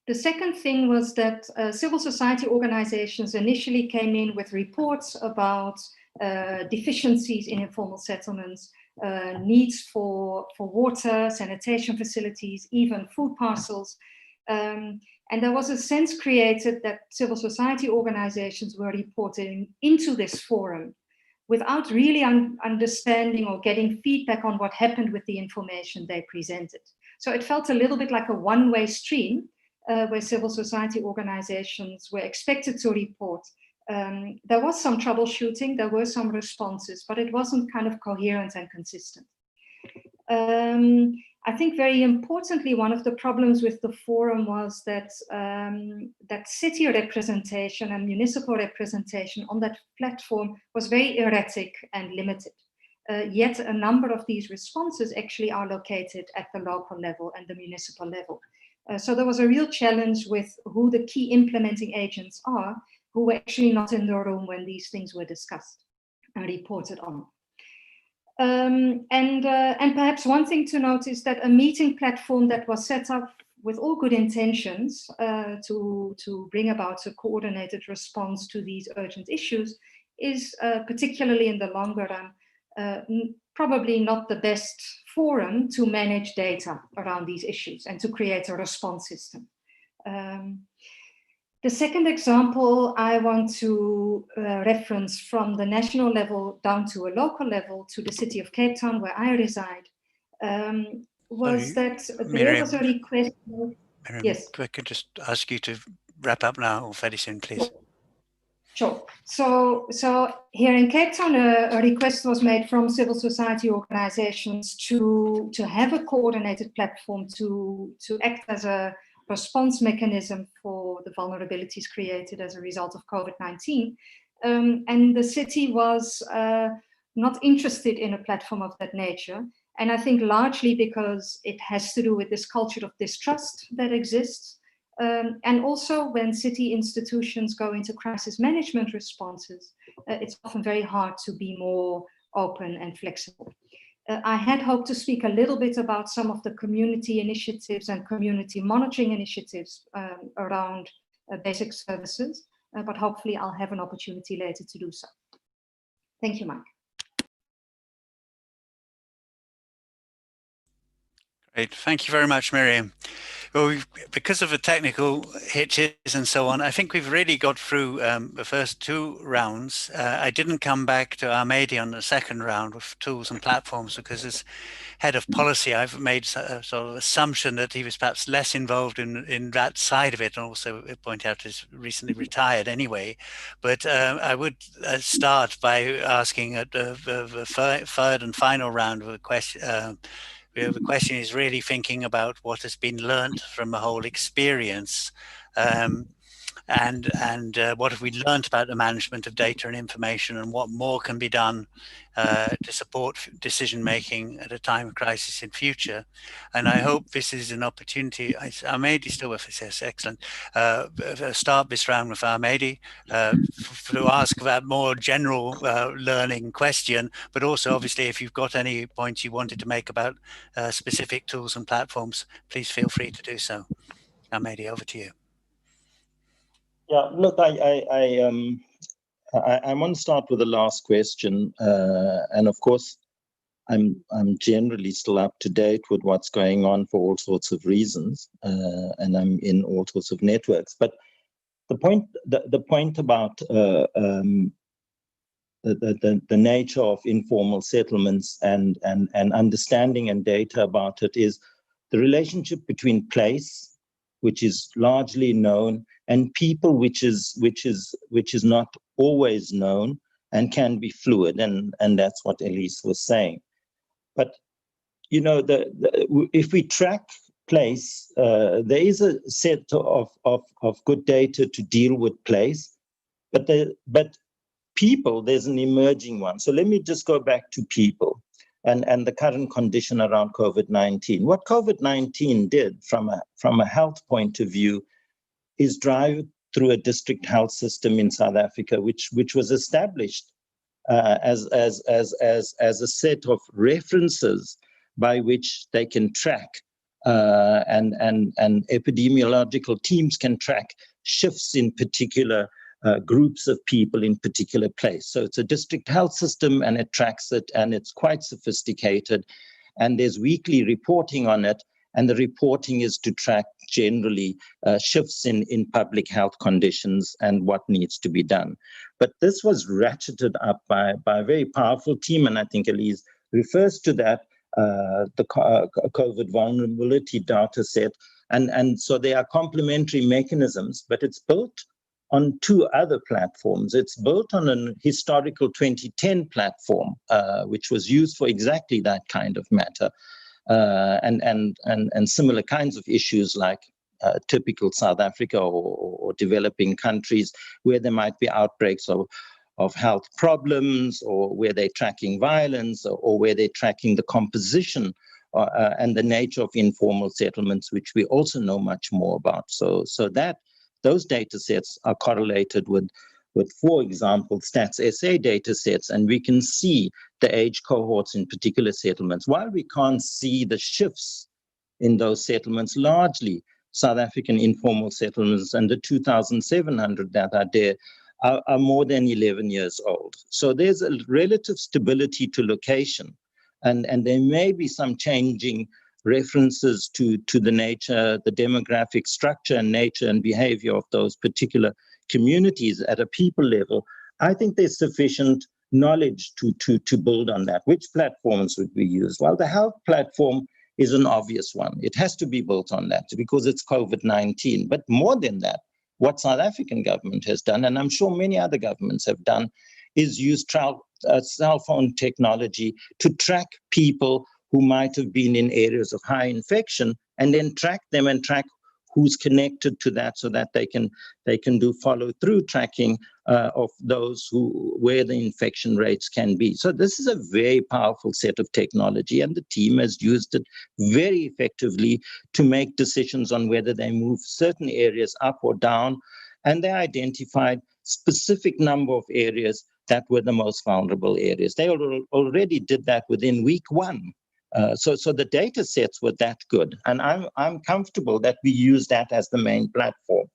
The second thing was that civil society organizations initially came in with reports about deficiencies in informal settlements, needs for water, sanitation facilities, even food parcels. And there was a sense created that civil society organizations were reporting into this forum without really understanding or getting feedback on what happened with the information they presented. So it felt a little bit like a one-way stream where civil society organizations were expected to report. There was some troubleshooting, there were some responses, but it wasn't kind of coherent and consistent. I think very importantly, one of the problems with the forum was that that city representation and municipal representation on that platform was very erratic and limited. Yet a number of these responses actually are located at the local level and the municipal level. So there was a real challenge with who the key implementing agents are, who were actually not in the room when these things were discussed and reported on. And perhaps one thing to note is that a meeting platform that was set up with all good intentions to bring about a coordinated response to these urgent issues is, particularly in the longer run, probably not the best forum to manage data around these issues and to create a response system. The second example I want to reference from the national level down to a local level to the city of Cape Town, where I reside, was that there was a request. Miriam, yes. I could just ask you to wrap up now or very soon, please. Sure. So here in Cape Town, a request was made from civil society organizations to have a coordinated platform to act as a response mechanism for the vulnerabilities created as a result of COVID-19. And the city was not interested in a platform of that nature. And I think largely because it has to do with this culture of distrust that exists. And also when city institutions go into crisis management responses, it's often very hard to be more open and flexible. I had hoped to speak a little bit about some of the community initiatives and community monitoring initiatives around basic services, but hopefully I'll have an opportunity later to do so. Thank you, Mike. Great. Thank you very much, Miriam. Well, because of the technical hitches and so on, I think we've really got through the first two rounds. I didn't come back to Ahmedi on the second round with tools and platforms because as head of policy, I've made a sort of assumption that he was perhaps less involved in that side of it, and also point out he's recently retired anyway. But I would start by asking at the third and final round of the question. The question is really thinking about what has been learned from the whole experience, and what have we learned about the management of data and information, and what more can be done to support decision making at a time of crisis in future. And I hope this is an opportunity. Ahmedi still with us, yes, excellent. Start this round with Ahmedi to ask that more general learning question, but also obviously if you've got any points you wanted to make about specific tools and platforms, please feel free to do so. Ahmedi, over to you. Yeah, look, I want to start with the last question, and of course, I'm generally still up to date with what's going on for all sorts of reasons, and I'm in all sorts of networks. But the point about the nature of informal settlements and understanding and data about it is the relationship between place, which is largely known, and people, which is not always known and can be fluid, and that's what Elise was saying. But if we track place, there is a set of good data to deal with place, but people, there's an emerging one. So let me just go back to people and the current condition around COVID-19. What COVID-19 did from a health point of view is drive through a district health system in South Africa, which was established as a set of references by which they can track and epidemiological teams can track shifts in particular groups of people in particular place. So it's a district health system and it tracks it, and it's quite sophisticated, and there's weekly reporting on it, and the reporting is to track generally shifts in public health conditions and what needs to be done. But this was ratcheted up by a very powerful team, and I think Elise refers to that, the COVID vulnerability data set. And so they are complementary mechanisms, but it's built on two other platforms. It's built on an historical 2010 platform, which was used for exactly that kind of matter, and similar kinds of issues like typical South Africa or developing countries where there might be outbreaks of health problems, or where they're tracking violence, or where they're tracking the composition and the nature of informal settlements, which we also know much more about. So that those data sets are correlated with, for example, Stats SA data sets, and we can see the age cohorts in particular settlements. While we can't see the shifts in those settlements, largely South African informal settlements and the 2,700 that are there are more than 11 years old. So there's a relative stability to location, and there may be some changing references to the nature, the demographic structure and nature and behavior of those particular communities at a people level. I think there's sufficient knowledge to build on that. Which platforms would we use? Well, the health platform is an obvious one. It has to be built on that because it's COVID-19. But more than that, what South African government has done, and I'm sure many other governments have done, is use cell phone technology to track people who might have been in areas of high infection, and then track them and track who's connected to that, so that they can do follow-through tracking of those where the infection rates can be. So this is a very powerful set of technology, and the team has used it very effectively to make decisions on whether they move certain areas up or down, and they identified specific number of areas that were the most vulnerable areas. They already did that within week one. So the data sets were that good, and I'm comfortable that we use that as the main platform.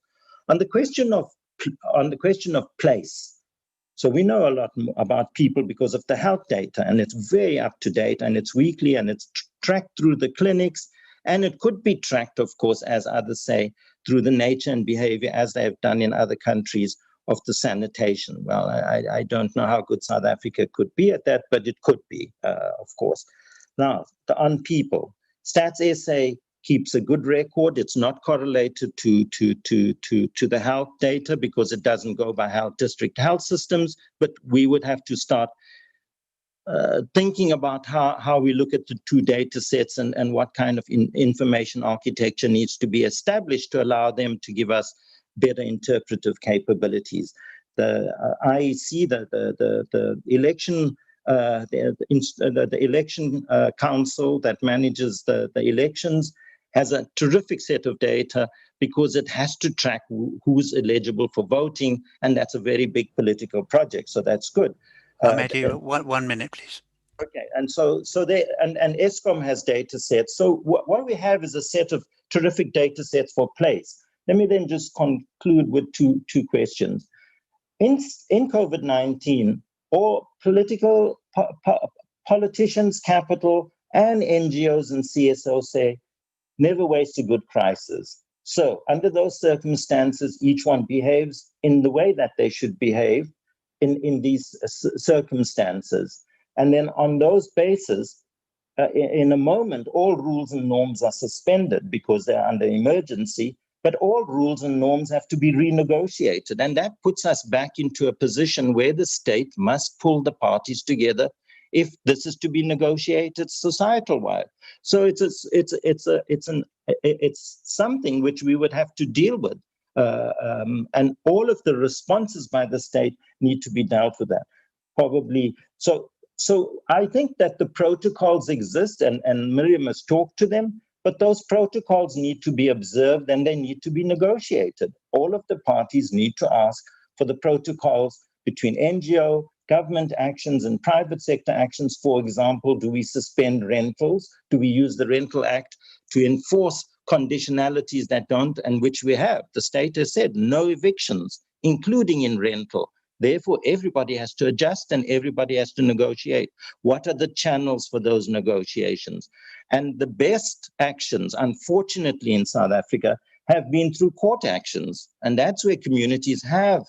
On the question of place, so we know a lot about people because of the health data, and it's very up to date, and it's weekly, and it's tracked through the clinics, and it could be tracked, of course, as others say, through the nature and behavior, as they have done in other countries, of the sanitation. Well, I don't know how good South Africa could be at that, but it could be, of course. Now, on people, Stats SA keeps a good record. It's not correlated to the health data because it doesn't go by district health systems, but we would have to start thinking about how we look at the two data sets and what kind of information architecture needs to be established to allow them to give us better interpretive capabilities. The IEC, the election the election council that manages the elections has a terrific set of data because it has to track who's eligible for voting, and that's a very big political project. So that's good. Matthew, 1 minute, please. Okay, and so they and Eskom has data sets. So what we have is a set of terrific data sets for place. Let me then just conclude with two questions. In COVID-19, or politicians, capital, and NGOs and CSO say, never waste a good crisis. So under those circumstances, each one behaves in the way that they should behave. in these circumstances. And then on those bases, in a moment, all rules and norms are suspended because they're under emergency, but all rules and norms have to be renegotiated. And that puts us back into a position where the state must pull the parties together if this is to be negotiated societal-wide. So it's something which we would have to deal with. And all of the responses by the state need to be dealt with that. Probably, so I think that the protocols exist, and Miriam has talked to them, but those protocols need to be observed and they need to be negotiated. All of the parties need to ask for the protocols between NGO, government actions and private sector actions. For example, do we suspend rentals? Do we use the Rental Act to enforce conditionalities that don't, and which we have? The state has said no evictions, including in rental. Therefore, everybody has to adjust and everybody has to negotiate. What are the channels for those negotiations? And the best actions, unfortunately, in South Africa have been through court actions. And that's where communities have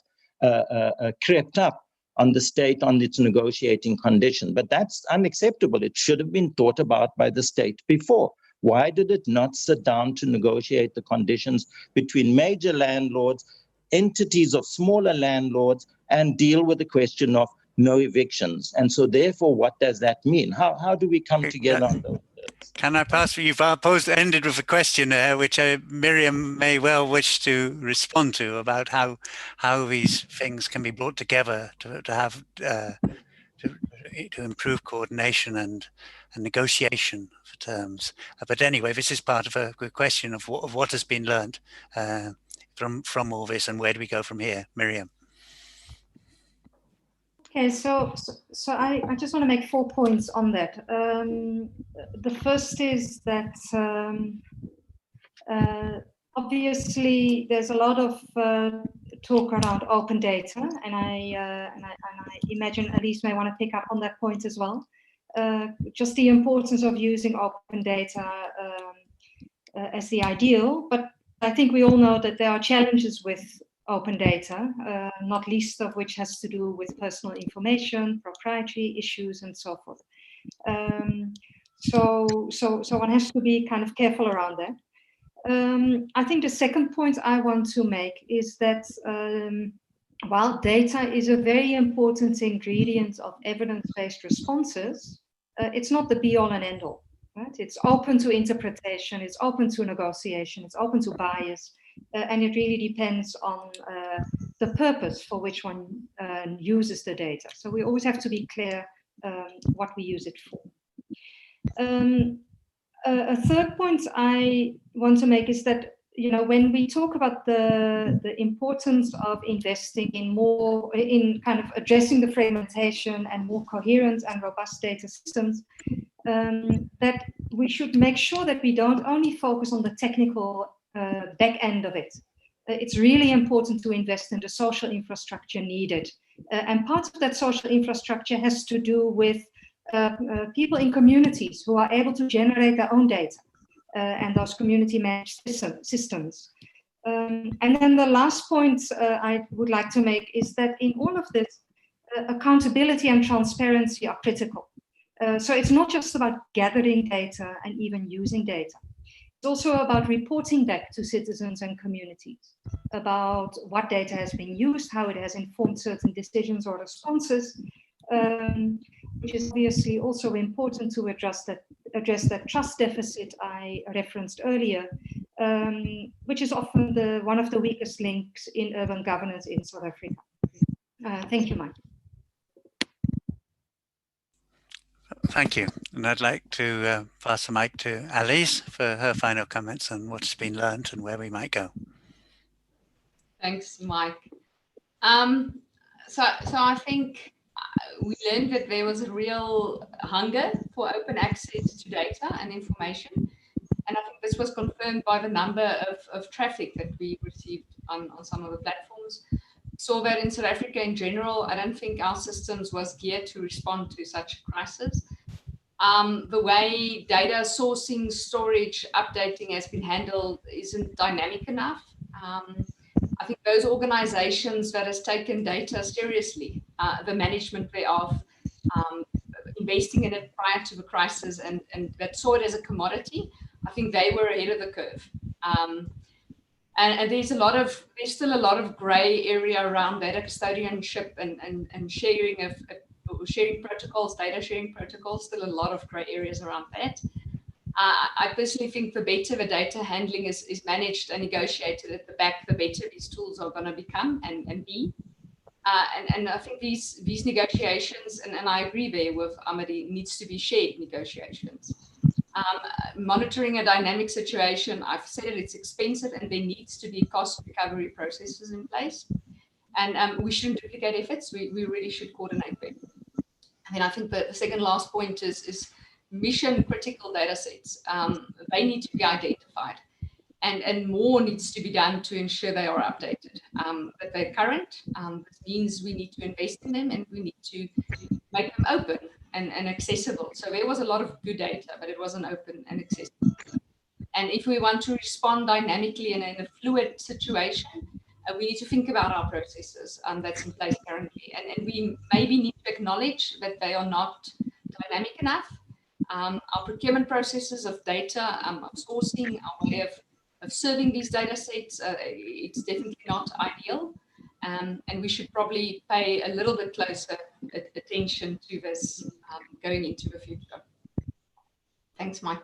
crept up on the state on its negotiating condition. But that's unacceptable. It should have been thought about by the state before. Why did it not sit down to negotiate the conditions between major landlords, entities of smaller landlords, and deal with the question of no evictions? And so therefore, what does that mean? How do we come together on those? Can I pass? You've ended with a question there, which Miriam may well wish to respond to, about how these things can be brought together to improve coordination and negotiation for terms. But anyway, this is part of a question of what has been learned from all this, and where do we go from here, Miriam? Okay, so I just want to make 4 points on that. The first is that obviously there's a lot of talk around open data, and I imagine Elise may want to pick up on that point as well. Just the importance of using open data as the ideal, but I think we all know that there are challenges with open data, not least of which has to do with personal information, proprietary issues, and so forth. So one has to be kind of careful around that. I think the second point I want to make is that while data is a very important ingredient of evidence-based responses, it's not the be-all and end-all. Right? It's open to interpretation, it's open to negotiation, it's open to bias, and it really depends on the purpose for which one uses the data. So we always have to be clear what we use it for. A third point I want to make is that, you know, when we talk about the importance of investing in kind of addressing the fragmentation and more coherent and robust data systems, that we should make sure that we don't only focus on the technical back end of it. It's really important to invest in the social infrastructure needed. And part of that social infrastructure has to do with people in communities who are able to generate their own data and those community managed systems. And then the last point I would like to make is that in all of this, accountability and transparency are critical. So it's not just about gathering data and even using data. It's also about reporting back to citizens and communities about what data has been used, how it has informed certain decisions or responses, which is obviously also important to address that trust deficit I referenced earlier, which is often one of the weakest links in urban governance in South Africa. Thank you, Mike. Thank you. And I'd like to pass the mic to Alice for her final comments on what's been learned and where we might go. Thanks, Mike. So I think we learned that there was a real hunger for open access to data and information. And I think this was confirmed by the number of traffic that we received on some of the platforms. Saw that in South Africa in general, I don't think our systems was geared to respond to such a crisis. The way data sourcing, storage, updating has been handled isn't dynamic enough. I think those organizations that has taken data seriously the management thereof, investing in it prior to the crisis, and that saw it as a commodity. I think they were ahead of the curve. And there's still a lot of gray area around data custodianship and sharing protocols, data sharing protocols, still a lot of gray areas around that. I personally think the better the data handling is managed and negotiated at the back, the better these tools are going to become and be. And I think these negotiations, and I agree there with Amadi, needs to be shared negotiations. Monitoring a dynamic situation, I've said it's expensive, and there needs to be cost recovery processes in place. And we shouldn't duplicate efforts. We really should coordinate them. And then I think the second last point is mission critical data sets. They need to be identified, and more needs to be done to ensure they are updated, that they're current. This means we need to invest in them, and we need to make them open and accessible. So there was a lot of good data, but it wasn't open and accessible. And if we want to respond dynamically in a fluid situation, we need to think about our processes that's in place currently. And we maybe need to acknowledge that they are not dynamic enough. Our procurement processes of data, of sourcing, our way of serving these data sets, it's definitely not ideal. And we should probably pay a little bit closer attention to this going into the future. Thanks, Mike.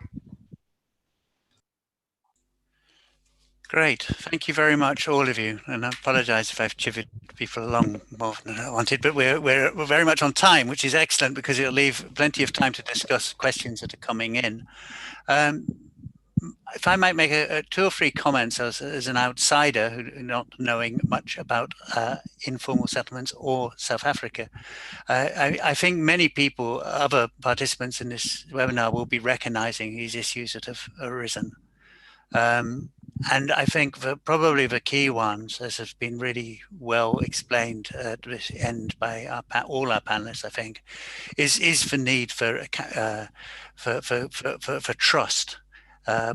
Great. Thank you very much, all of you. And I apologize if I've chivied people along more than I wanted, but we're very much on time, which is excellent because it'll leave plenty of time to discuss questions that are coming in. If I might make two or three comments as an outsider who not knowing much about informal settlements or South Africa, I think many people, other participants in this webinar, will be recognizing these issues that have arisen. And I think probably the key ones, as has been really well explained at this end by all our panelists, I think, is the need for trust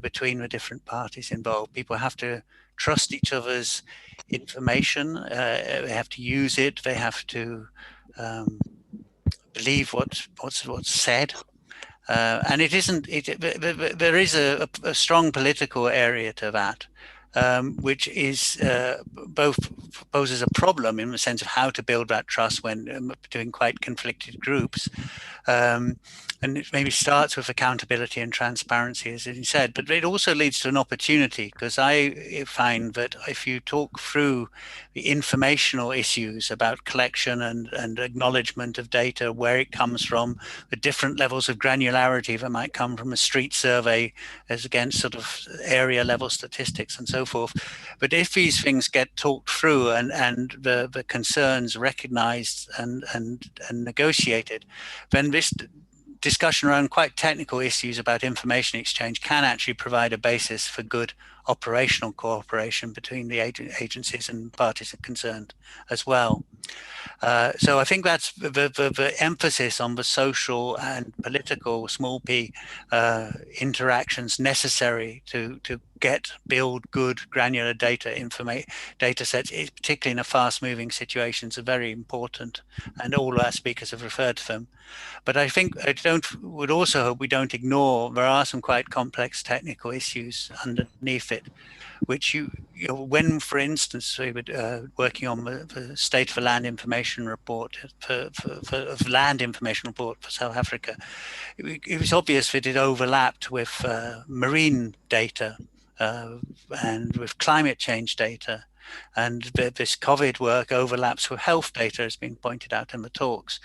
between the different parties involved. People have to trust each other's information. They have to use it. They have to believe what's said. And it isn't. There is a strong political area to that, which is both poses a problem in the sense of how to build that trust when between quite conflicted groups. And it maybe starts with accountability and transparency, as you said, but it also leads to an opportunity, because I find that if you talk through the informational issues about collection and acknowledgement of data, where it comes from, the different levels of granularity that might come from a street survey as against sort of area level statistics and so forth. But if these things get talked through and the concerns recognized and negotiated, then this discussion around quite technical issues about information exchange can actually provide a basis for good operational cooperation between the agencies and parties concerned as well. So I think that's the emphasis on the social and political small p interactions necessary to build good granular data sets, particularly in a fast-moving situations, are very important, and all our speakers have referred to them. But I think would also hope we don't ignore there are some quite complex technical issues underneath it, which when, for instance, we were working on the State of the Land Information Report for Land Information Report for South Africa, it was obvious that it overlapped with marine data and with climate change data. And this COVID work overlaps with health data, has been pointed out in the talks,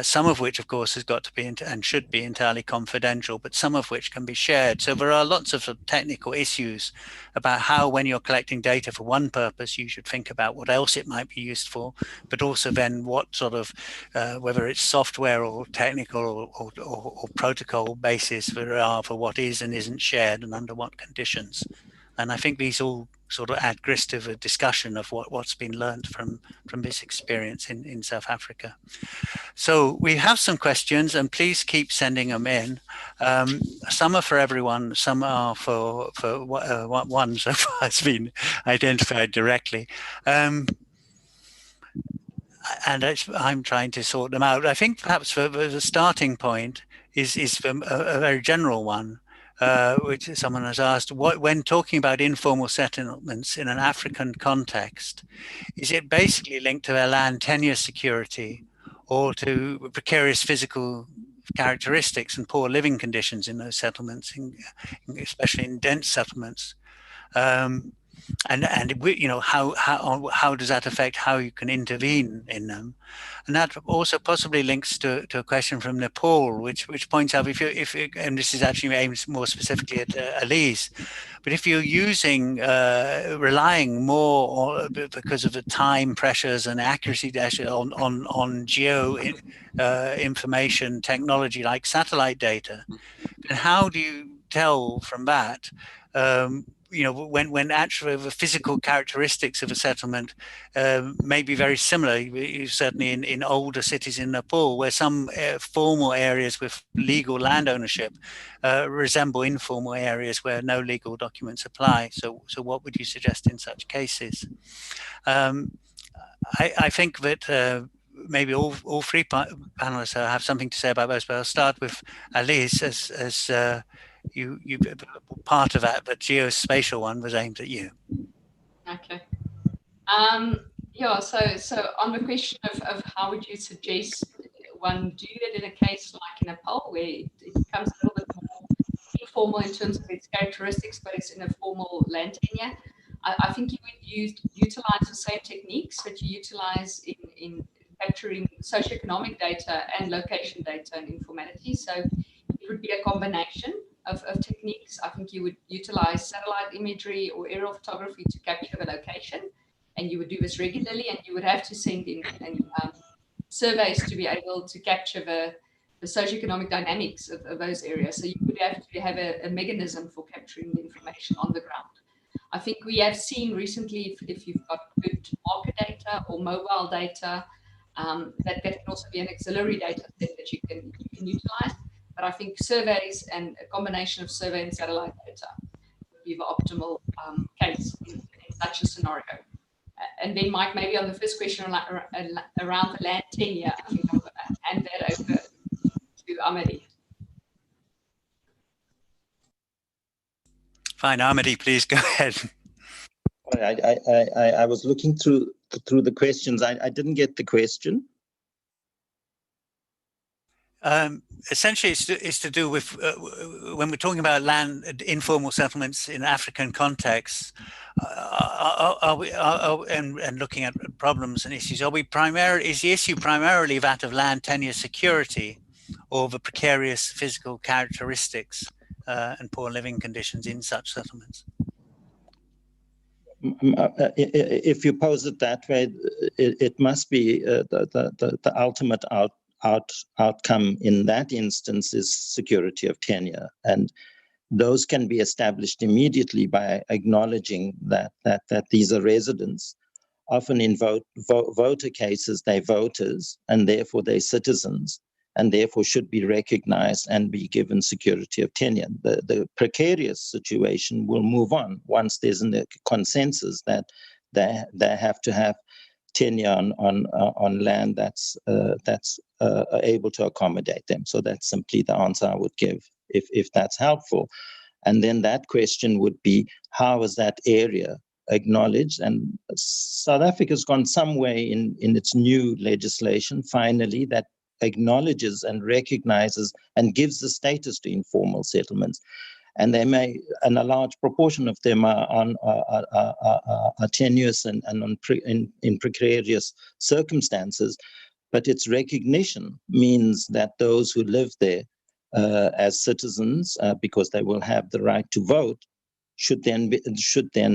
some of which, of course, has got to be and should be entirely confidential, but some of which can be shared. So there are lots of technical issues about how, when you're collecting data for one purpose, you should think about what else it might be used for, but also then what sort of, whether it's software or technical or protocol basis there are for what is and isn't shared and under what conditions. And I think these all sort of add grist to the discussion of what's been learned from this experience in South Africa. So we have some questions, and please keep sending them in. Some are for everyone, some are for one so far has been identified directly. I'm trying to sort them out. I think perhaps for the starting point is a very general one, which someone has asked, when talking about informal settlements in an African context, is it basically linked to their land tenure security or to precarious physical characteristics and poor living conditions in those settlements, especially in dense settlements? And you know, how does that affect how you can intervene in them? And that also possibly links to a question from Nepal, which points out if and this is actually aimed more specifically at Elise, but if you're using relying more because of the time pressures and accuracy on geo information technology like satellite data, then how do you tell from that? You know, when actually the physical characteristics of a settlement may be very similar, certainly in older cities in Nepal, where some formal areas with legal land ownership resemble informal areas where no legal documents apply. So what would you suggest in such cases? I think that maybe all three panelists have something to say about those, but I'll start with Elise as you part of that, but geospatial one was aimed at you. Okay. Yeah, so on the question of how would you suggest one do it in a case like in Nepal, where it becomes a little bit more informal in terms of its characteristics, but it's in a formal land tenure, I think you would utilize the same techniques that you utilize in capturing socioeconomic data and location data and informality. So it would be a combination of techniques. I think you would utilize satellite imagery or aerial photography to capture the location, and you would do this regularly, and you would have to send in surveys to be able to capture the socioeconomic dynamics of those areas. So you would have to have a mechanism for capturing the information on the ground. I think we have seen recently, if you've got good market data or mobile data, that can also be an auxiliary data set that you can utilize. But I think surveys and a combination of survey and satellite data would be the optimal case in such a scenario. And then, Mike, maybe on the first question around the land tenure, I think I'm going to hand that over to Amity. Fine, Amity, please go ahead. I was looking through the questions. I didn't get the question. Essentially, it's to do with when we're talking about land informal settlements in African contexts, and looking at problems and issues. Is the issue primarily that of land tenure security, or the precarious physical characteristics and poor living conditions in such settlements? If you pose it that way, it must be the ultimate outcome in that instance is security of tenure, and those can be established immediately by acknowledging that these are residents. Often in voter cases, they're voters, and therefore they're citizens, and therefore should be recognized and be given security of tenure. The precarious situation will move on once there's a consensus that they have to have tenure on land that's able to accommodate them. So that's simply the answer I would give, if that's helpful. And then that question would be, how is that area acknowledged? And South Africa's gone some way in its new legislation, finally, that acknowledges and recognizes and gives the status to informal settlements. And they may, and a large proportion of them are tenuous and in precarious circumstances. But its recognition means that those who live there as citizens, because they will have the right to vote, should then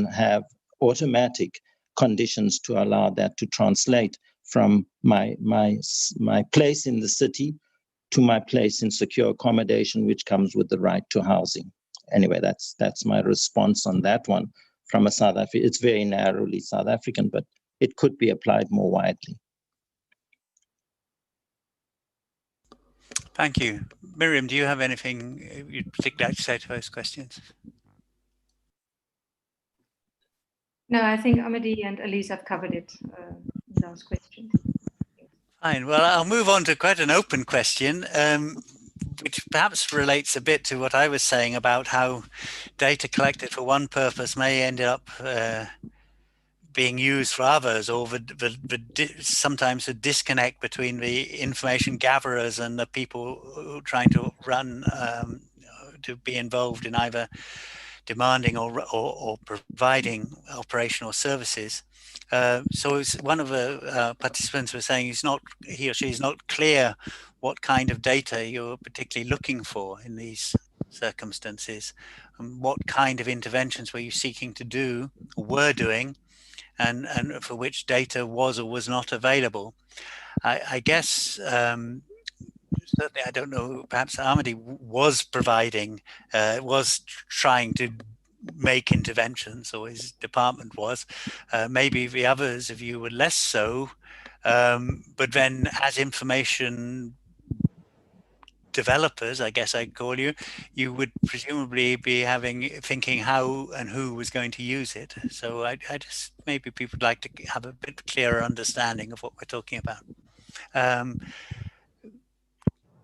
have automatic conditions to allow that to translate from my place in the city to my place in secure accommodation, which comes with the right to housing. Anyway, that's my response on that one from a South African. It's very narrowly South African, but it could be applied more widely. Thank you. Miriam, do you have anything you'd particularly like to say to those questions? No, I think Amity and Elise have covered it, those questions. Fine. Well, I'll move on to quite an open question, which perhaps relates a bit to what I was saying about how data collected for one purpose may end up being used for others, or sometimes a disconnect between the information gatherers and the people who are trying to run, to be involved in either demanding or providing operational services. So one of the participants was saying he or she is not clear what kind of data you're particularly looking for in these circumstances, and what kind of interventions were you seeking to do or were doing, and for which data was or was not available. I guess certainly, I don't know, perhaps Amity was providing, was trying to make interventions, or his department was. Maybe the others of you were less so, but then as information developers, I guess I'd call you, you would presumably be thinking how and who was going to use it. So I just, maybe people would like to have a bit clearer understanding of what we're talking about.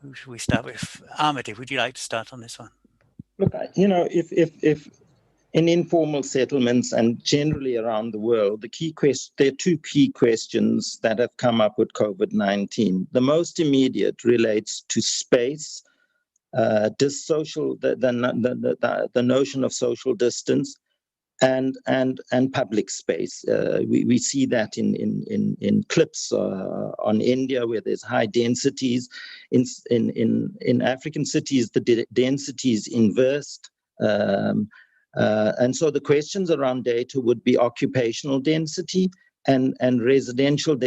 Who should we start with? Amity, would you like to start on this one? Look, if in informal settlements and generally around the world, there are two key questions that have come up with COVID-19. The most immediate relates to space, the notion of social distance, and public space. We see that in clips on India, where there's high densities. In African cities, the density is inversed. And so the questions around data would be occupational density and residential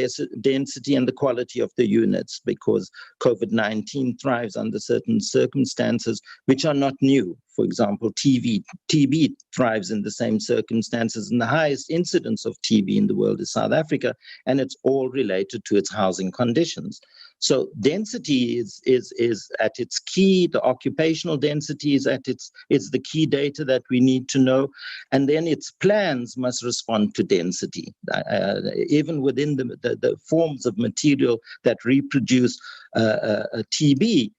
density and the quality of the units, because COVID-19 thrives under certain circumstances which are not new. For example, TB thrives in the same circumstances, and the highest incidence of TB in the world is South Africa, and it's all related to its housing conditions. So density is at its key. The occupational density is the key data that we need to know, and then its plans must respond to density. Even within the forms of material that reproduce TB,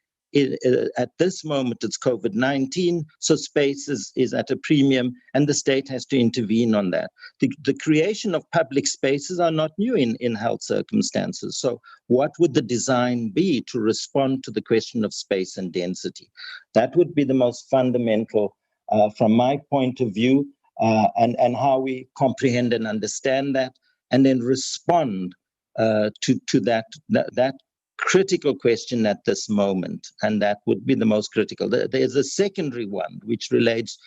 at this moment it's COVID-19, so space is at a premium, and the state has to intervene on that. The creation of public spaces are not new in health circumstances. So what would the design be to respond to the question of space and density? That would be the most fundamental from my point of view, and how we comprehend and understand that, and then respond to that critical question at this moment, and that would be the most critical. There's a secondary one which relates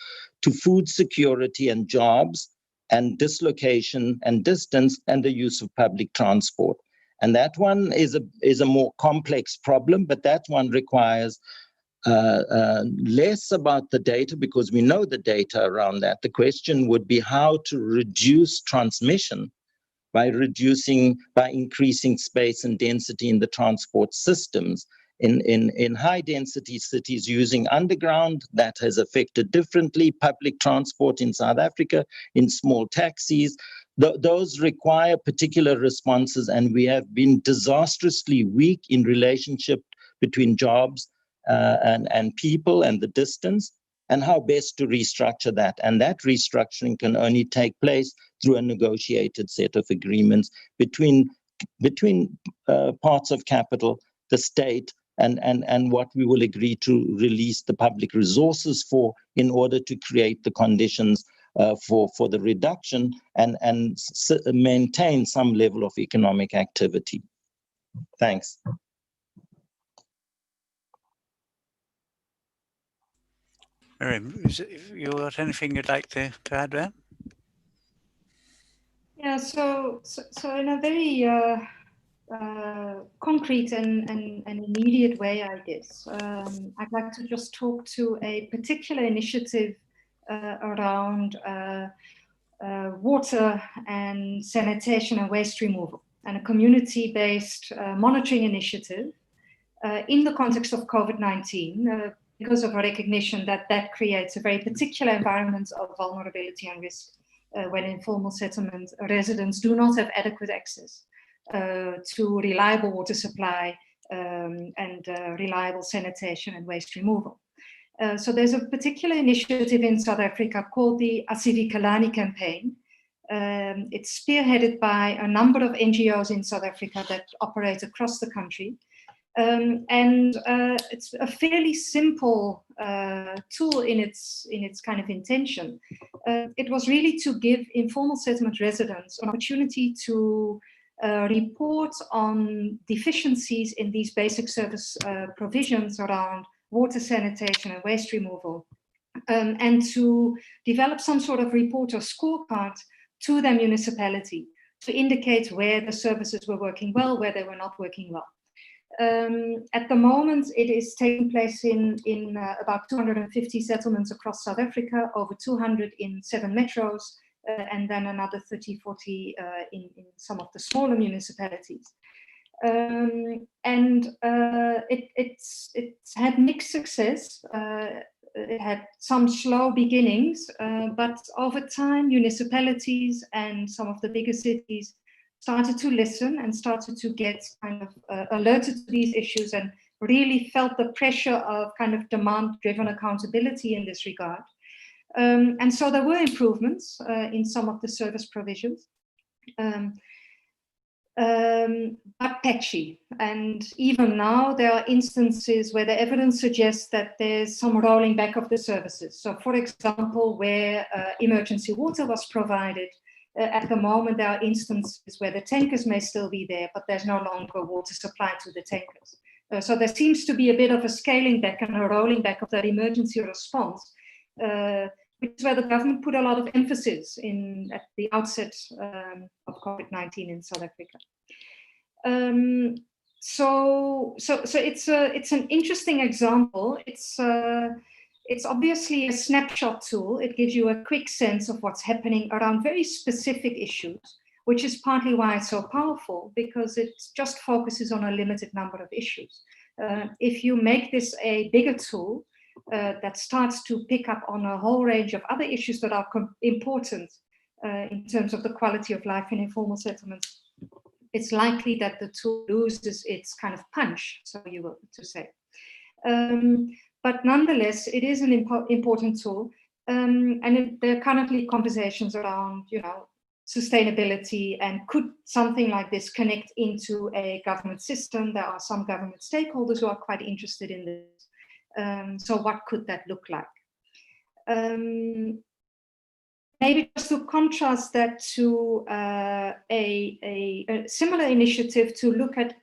to food security and jobs and dislocation and distance and the use of public transport. And that one is a more complex problem, but that one requires less about the data, because we know the data around that. The question would be how to reduce transmission by increasing space and density in the transport systems. In high density cities using underground, that has affected differently public transport in South Africa, in small taxis. Those require particular responses, and we have been disastrously weak in relationship between jobs and people and the distance, and how best to restructure that. And that restructuring can only take place through a negotiated set of agreements between parts of capital, the state, and what we will agree to release the public resources for, in order to create the conditions for the reduction and maintain some level of economic activity. Thanks. Miriam, you got anything you'd like to add there? Yeah, so in a very concrete and immediate way, I guess, I'd like to just talk to a particular initiative around water and sanitation and waste removal, and a community-based monitoring initiative in the context of COVID-19, because of a recognition that creates a very particular environment of vulnerability and risk when informal settlement residents do not have adequate access to reliable water supply and reliable sanitation and waste removal. So there's a particular initiative in South Africa called the Asivikalani campaign. It's spearheaded by a number of NGOs in South Africa that operate across the country. It's a fairly simple tool in its kind of intention. It was really to give informal settlement residents an opportunity to report on deficiencies in these basic service provisions around water, sanitation, and waste removal, and to develop some sort of report or scorecard to their municipality to indicate where the services were working well, where they were not working well. At the moment, it is taking place in about 250 settlements across South Africa, over 200 in 7 metros, and then another 30, 40 in some of the smaller municipalities. It's had mixed success. It had some slow beginnings, but over time, municipalities and some of the bigger cities started to listen and started to get kind of alerted to these issues and really felt the pressure of kind of demand-driven accountability in this regard. And so there were improvements in some of the service provisions. But patchy. And even now, there are instances where the evidence suggests that there's some rolling back of the services. So, for example, where emergency water was provided, at the moment, there are instances where the tankers may still be there, but there's no longer water supply to the tankers. So there seems to be a bit of a scaling back and a rolling back of that emergency response, which is where the government put a lot of emphasis in at the outset of COVID-19 in South Africa. So it's an interesting example. It's obviously a snapshot tool. It gives you a quick sense of what's happening around very specific issues, which is partly why it's so powerful, because it just focuses on a limited number of issues. If you make this a bigger tool, that starts to pick up on a whole range of other issues that are important in terms of the quality of life in informal settlements, it's likely that the tool loses its kind of punch, so you will to say. But nonetheless, it is an important tool, and there are currently conversations around, sustainability, and could something like this connect into a government system? There are some government stakeholders who are quite interested in this. So what could that look like? Maybe just to contrast that to a similar initiative to look at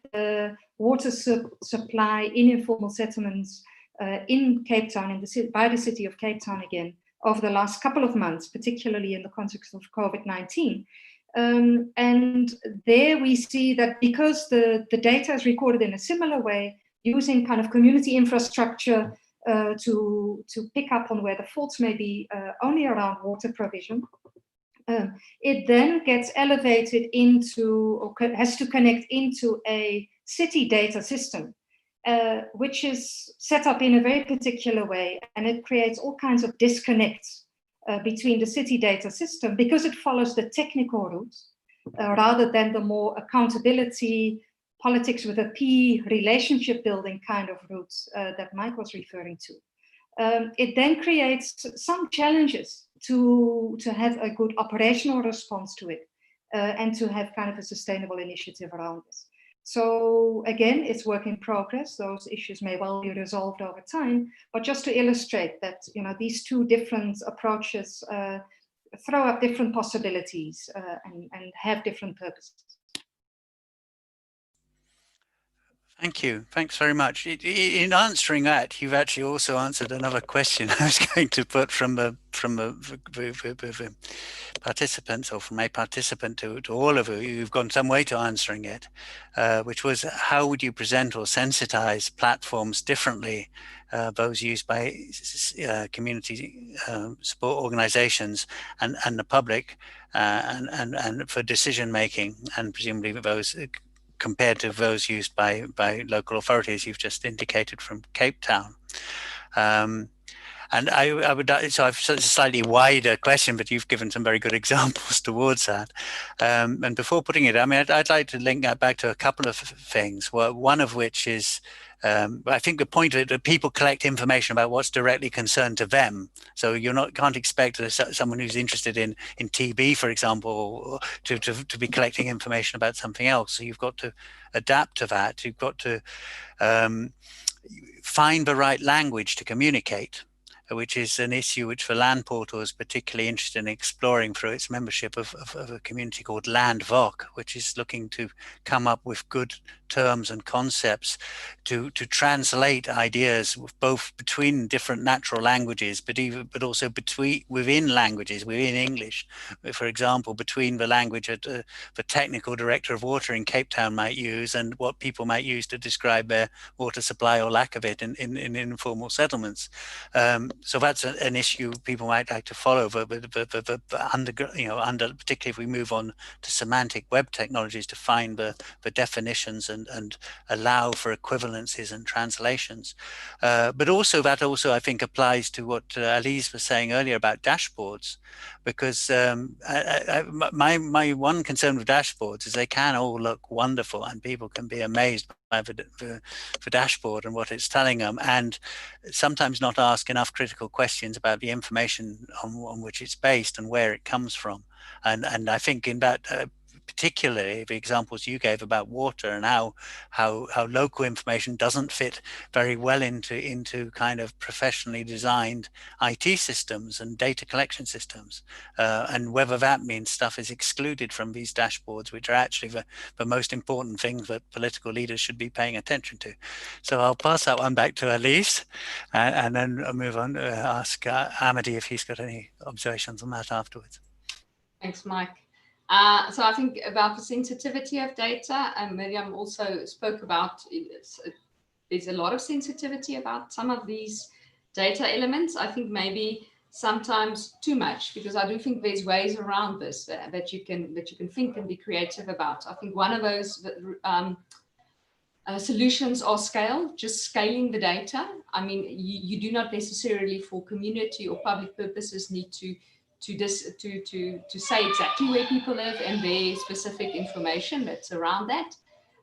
water supply in informal settlements in Cape Town, by the city of Cape Town again, over the last couple of months, particularly in the context of COVID-19. And there we see that because the data is recorded in a similar way, using kind of community infrastructure to pick up on where the faults may be only around water provision, it then gets elevated into, or has to connect into a city data system, which is set up in a very particular way, and it creates all kinds of disconnects between the city data system because it follows the technical routes rather than the more accountability, politics with a P, relationship building kind of routes that Mike was referring to. It then creates some challenges to have a good operational response to it and to have kind of a sustainable initiative around this. So again, it's work in progress. Those issues may well be resolved over time, but just to illustrate that, these two different approaches throw up different possibilities and have different purposes. Thank you. Thanks very much. In answering that, you've actually also answered another question I was going to put from the participants, or from a participant to all of you. You've gone some way to answering it, which was, how would you present or sensitize platforms differently, those used by community support organizations and the public, and for decision making, and presumably those compared to those used by local authorities, you've just indicated from Cape Town. And I would, so I've it's a slightly wider question, but you've given some very good examples towards that. And before putting it, I mean, I'd like to link that back to a couple of things. Well, one of which is, I think the point of it, that people collect information about what's directly concerned to them. So you can't expect someone who's interested in TB, for example, to be collecting information about something else. So you've got to adapt to that. You've got to find the right language to communicate, which is an issue which the Land Portal is particularly interested in exploring through its membership of a community called Landvoc, which is looking to come up with good terms and concepts to translate ideas both between different natural languages, but also within languages, within English. For example, between the language that the technical director of water in Cape Town might use and what people might use to describe their water supply or lack of it in informal settlements. So that's an issue people might like to follow, but particularly if we move on to semantic web technologies to find the definitions and allow for equivalences and translations. But also that I think applies to what Elise was saying earlier about dashboards, because my one concern with dashboards is they can all look wonderful and people can be amazed by the dashboard and what it's telling them, and sometimes not ask enough critical questions about the information on which it's based and where it comes from. And I think in that particularly the examples you gave about water and how local information doesn't fit very well into kind of professionally designed IT systems and data collection systems, and whether that means stuff is excluded from these dashboards, which are actually the most important things that political leaders should be paying attention to. So I'll pass that one back to Elise, and then I'll move on to ask Amity if he's got any observations on that afterwards. Thanks, Mike. So I think about the sensitivity of data, and Miriam also spoke about there's a lot of sensitivity about some of these data elements. I think maybe sometimes too much, because I do think there's ways around this that you can think and be creative about. I think one of those solutions are scale, just scaling the data. I mean, you do not necessarily for community or public purposes need to say exactly where people live and their specific information that's around that.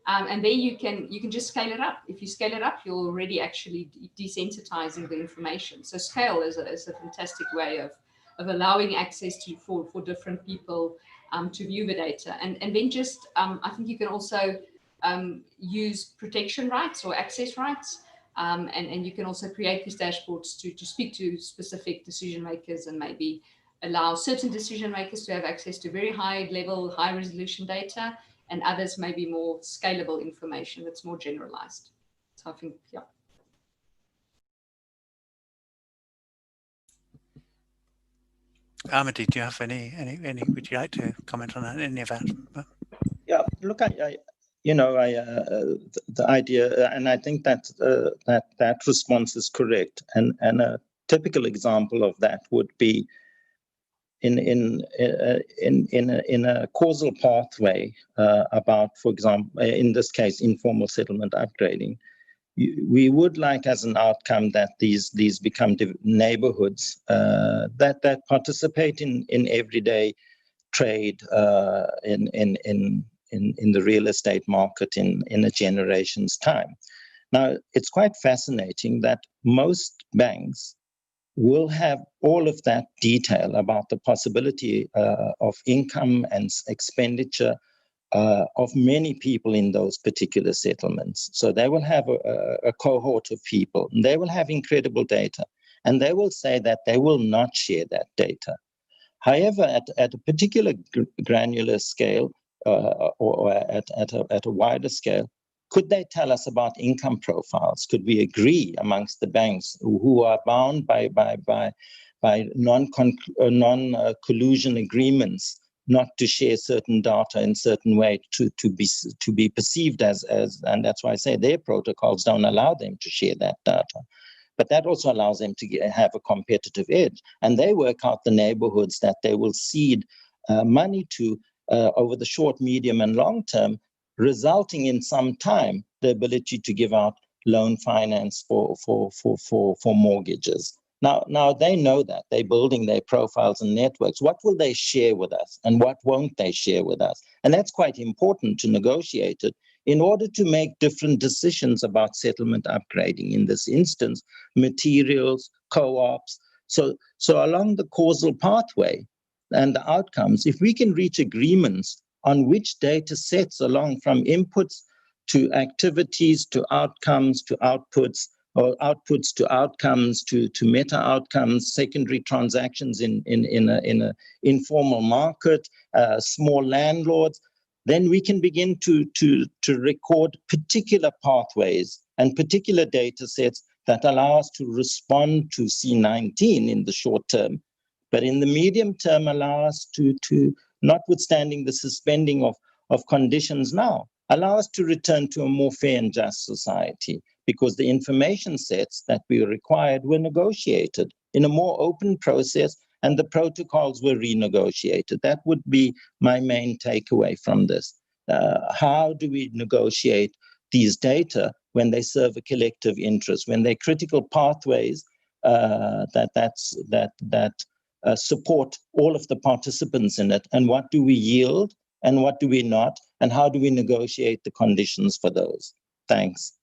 And then you can just scale it up. If you scale it up, you're already actually desensitizing the information. So scale is a fantastic way of allowing access for different people to view the data. And then just, I think you can also use protection rights or access rights. And you can also create these dashboards to speak to specific decision makers and maybe allow certain decision makers to have access to very high level, high resolution data, and others maybe more scalable information that's more generalized. So I think, yeah. Amity, do you have any, would you like to comment on that, any of that? Yeah, look, the idea, and I think that that response is correct. And a typical example of that would be in a causal pathway about, for example, in this case, informal settlement upgrading. We would like as an outcome that these become neighborhoods that participate in everyday trade in the real estate market in a generation's time. Now, it's quite fascinating that most banks will have all of that detail about the possibility of income and expenditure of many people in those particular settlements. So they will have a cohort of people, and they will have incredible data, and they will say that they will not share that data. However, at a particular granular scale or at a wider scale, could they tell us about income profiles? Could we agree amongst the banks who are bound by non-collusion agreements not to share certain data in certain way to be perceived as, and that's why I say their protocols don't allow them to share that data. But that also allows them to have a competitive edge. And they work out the neighborhoods that they will cede money to over the short, medium, and long term, resulting in some time the ability to give out loan finance for mortgages. Now they know that they're building their profiles and networks. What will they share with us and what won't they share with us? And that's quite important to negotiate it in order to make different decisions about settlement upgrading. In this instance, materials, co-ops. So along the causal pathway and the outcomes, if we can reach agreements on which data sets along from inputs to activities, to outcomes, to outputs, or outputs to outcomes, to meta outcomes, secondary transactions in an informal market, small landlords, then we can begin to record particular pathways and particular data sets that allow us to respond to C19 in the short term, but in the medium term allow us to notwithstanding the suspending of conditions now, allow us to return to a more fair and just society, because the information sets that we required were negotiated in a more open process and the protocols were renegotiated. That would be my main takeaway from this. How do we negotiate these data when they serve a collective interest, when they're critical pathways that support all of the participants in it, and what do we yield and what do we not, and how do we negotiate the conditions for those? Thanks.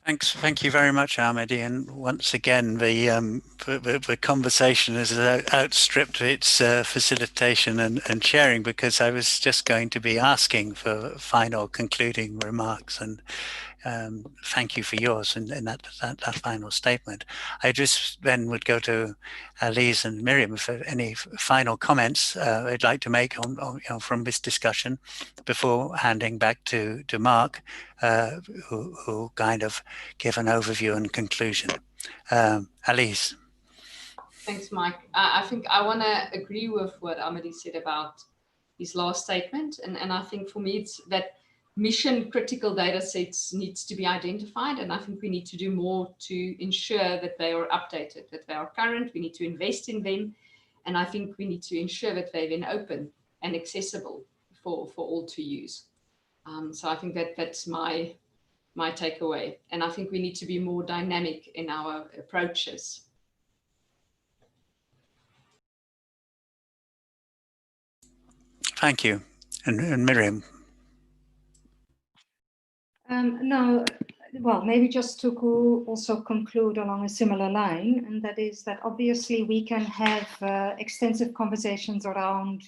Thank you very much, Ahmadi. And once again, the conversation has outstripped its facilitation and sharing, because I was just going to be asking for final concluding remarks, and thank you for yours and that final statement. I just then would go to Elise and Miriam for any final comments I'd like to make on from this discussion before handing back to Mark, who kind of give an overview and conclusion. Elise. Thanks, Mike. I think I want to agree with what Ahmadi said about his last statement. And I think for me, it's that mission critical data sets needs to be identified. And I think we need to do more to ensure that they are updated, that they are current. We need to invest in them. And I think we need to ensure that they're then open and accessible for all to use. So I think that's my takeaway. And I think we need to be more dynamic in our approaches. Thank you. And Miriam. No, well, maybe just to also conclude along a similar line, and that is that obviously we can have extensive conversations around,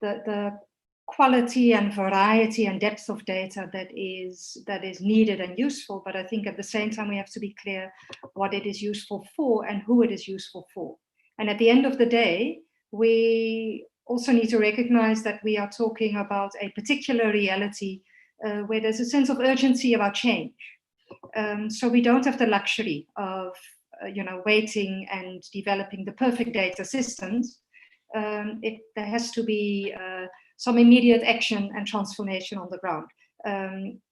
the quality and variety and depth of data that is needed and useful. But I think at the same time, we have to be clear what it is useful for and who it is useful for. And at the end of the day, we also need to recognize that we are talking about a particular reality where there's a sense of urgency about change. So we don't have the luxury of, waiting and developing the perfect data systems. There has to be some immediate action and transformation on the ground,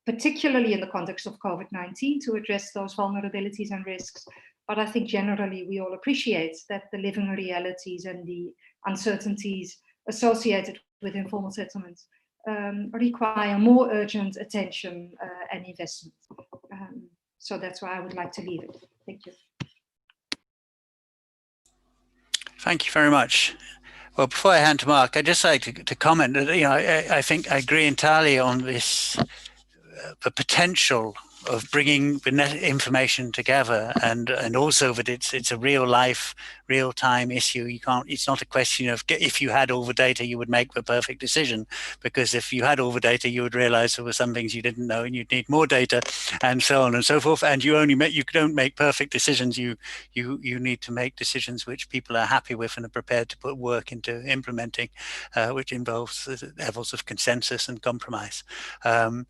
particularly in the context of COVID-19 to address those vulnerabilities and risks. But I think generally we all appreciate that the living realities and the uncertainties associated with informal settlements require more urgent attention and investment. So that's where I would like to leave it. Thank you. Thank you very much. Well, before I hand to Mark, I'd just like to comment that, I think I agree entirely on this, the potential of bringing the information together, and also that it's a real life, real time issue. It's not a question of if you had all the data, you would make the perfect decision, because if you had all the data, you would realize there were some things you didn't know and you'd need more data, and so on and so forth. And you don't make perfect decisions. You need to make decisions which people are happy with and are prepared to put work into implementing, which involves levels of consensus and compromise. And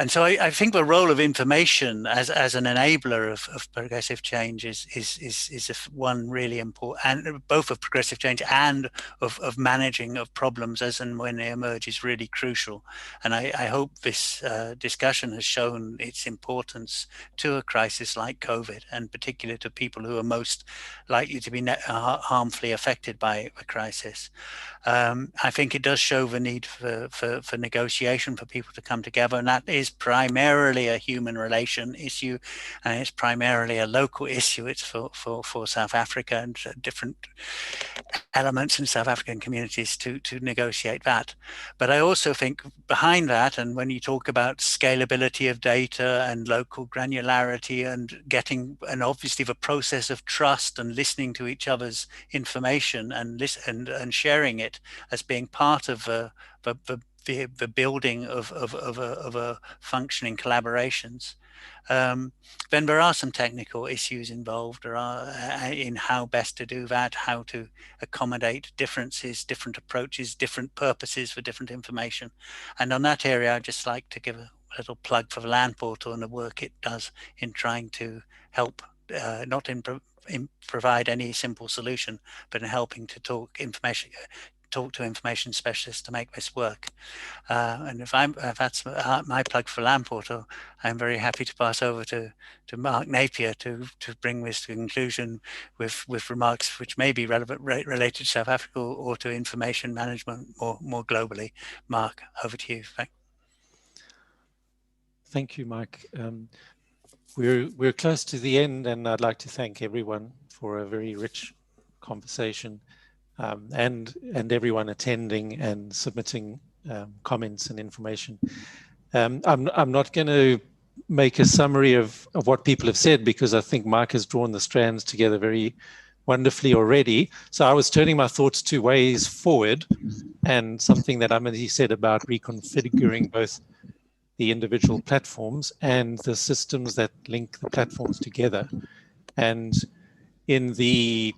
so I think the role of information as an enabler of progressive change is one really important, and both of progressive change and of managing of problems as and when they emerge is really crucial. And I hope this discussion has shown its importance to a crisis like COVID, and particularly to people who are most likely to be harmfully affected by a crisis. I think it does show the need for negotiation, for people to come together, and that is primarily a human relation issue, and it's primarily a local issue. It's for South Africa and different elements in South African communities to negotiate that. But I also think behind that, and when you talk about scalability of data and local granularity and getting, and obviously the process of trust and listening to each other's information and sharing it as being part of the building of a functioning collaborations. Then there are some technical issues involved in how best to do that, how to accommodate differences, different approaches, different purposes for different information. And on that area, I'd just like to give a little plug for the land portal and the work it does in trying to help, not in provide any simple solution, but in helping to talk to information specialists to make this work. And if that's my plug for land portal, I'm very happy to pass over to Mark Napier to bring this to conclusion with remarks which may be related to South Africa or to information management more globally. Mark, over to you. Thank you, Mike. We're close to the end, and I'd like to thank everyone for a very rich conversation, and everyone attending and submitting comments and information. I'm not going to make a summary of what people have said, because I think Mike has drawn the strands together very wonderfully already. So I was turning my thoughts to ways forward, and something that Amity said about reconfiguring both the individual platforms and the systems that link the platforms together. And in the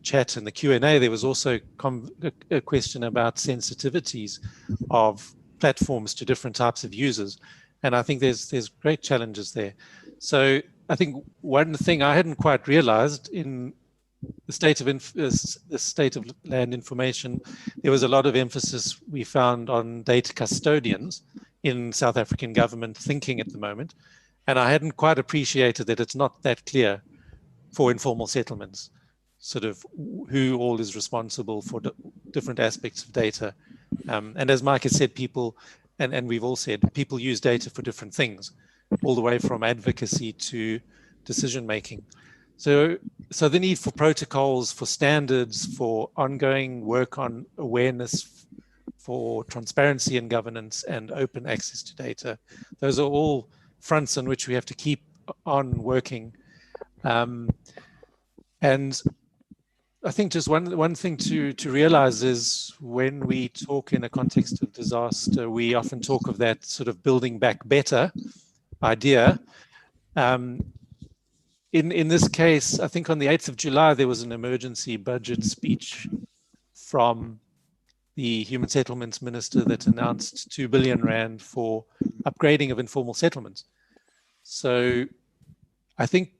chat and the Q&A, there was also a question about sensitivities of platforms to different types of users, and I think there's great challenges there. So I think one thing I hadn't quite realized in the state of land information, there was a lot of emphasis we found on data custodians in South African government thinking at the moment, and I hadn't quite appreciated that it's not that clear for informal settlements, sort of who all is responsible for different aspects of data. And as Mike has said, people, and we've all said, people use data for different things, all the way from advocacy to decision making. So the need for protocols, for standards, for ongoing work on awareness, for transparency in governance and open access to data, those are all fronts on which we have to keep on working. And I think just one thing to realize is, when we talk in a context of disaster, we often talk of that sort of building back better idea. In this case, I think on the 8th of July, there was an emergency budget speech from the Human Settlements Minister that announced 2 billion rand for upgrading of informal settlements. So I think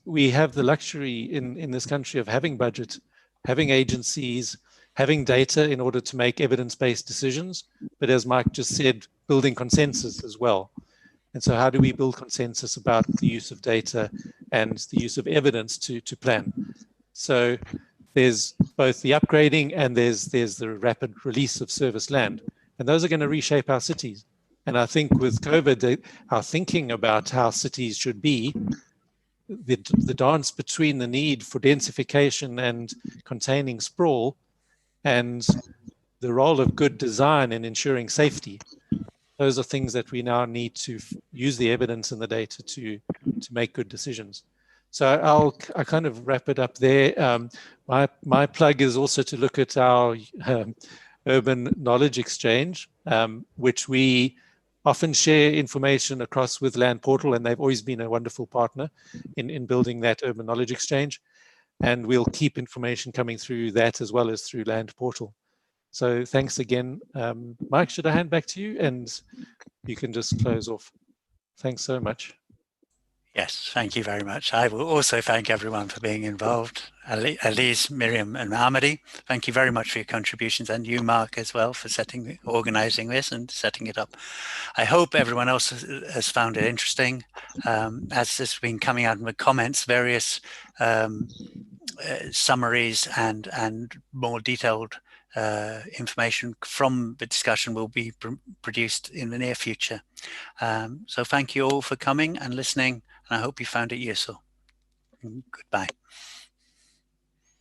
we have the luxury in this country of having budget, having agencies, having data in order to make evidence-based decisions. But as Mike just said, building consensus as well. And so how do we build consensus about the use of data and the use of evidence to plan? So there's both the upgrading and there's the rapid release of service land. And those are going to reshape our cities. And I think with COVID, our thinking about how cities should be, the dance between the need for densification and containing sprawl and the role of good design in ensuring safety, those are things that we now need to use the evidence and the data to make good decisions. So I'll kind of wrap it up there. My plug is also to look at our urban knowledge exchange, which we often share information across with Land Portal, and they've always been a wonderful partner in building that urban knowledge exchange. And we'll keep information coming through that as well as through Land Portal. So thanks again. Mike, should I hand back to you and you can just close off? Thanks so much. Yes, thank you very much. I will also thank everyone for being involved. Elise, Miriam and Amity, thank you very much for your contributions, and you, Mark, as well, for organizing this and setting it up. I hope everyone else has found it interesting. As has been coming out in the comments, various summaries and more detailed information from the discussion will be produced in the near future. So thank you all for coming and listening, and I hope you found it useful. Goodbye.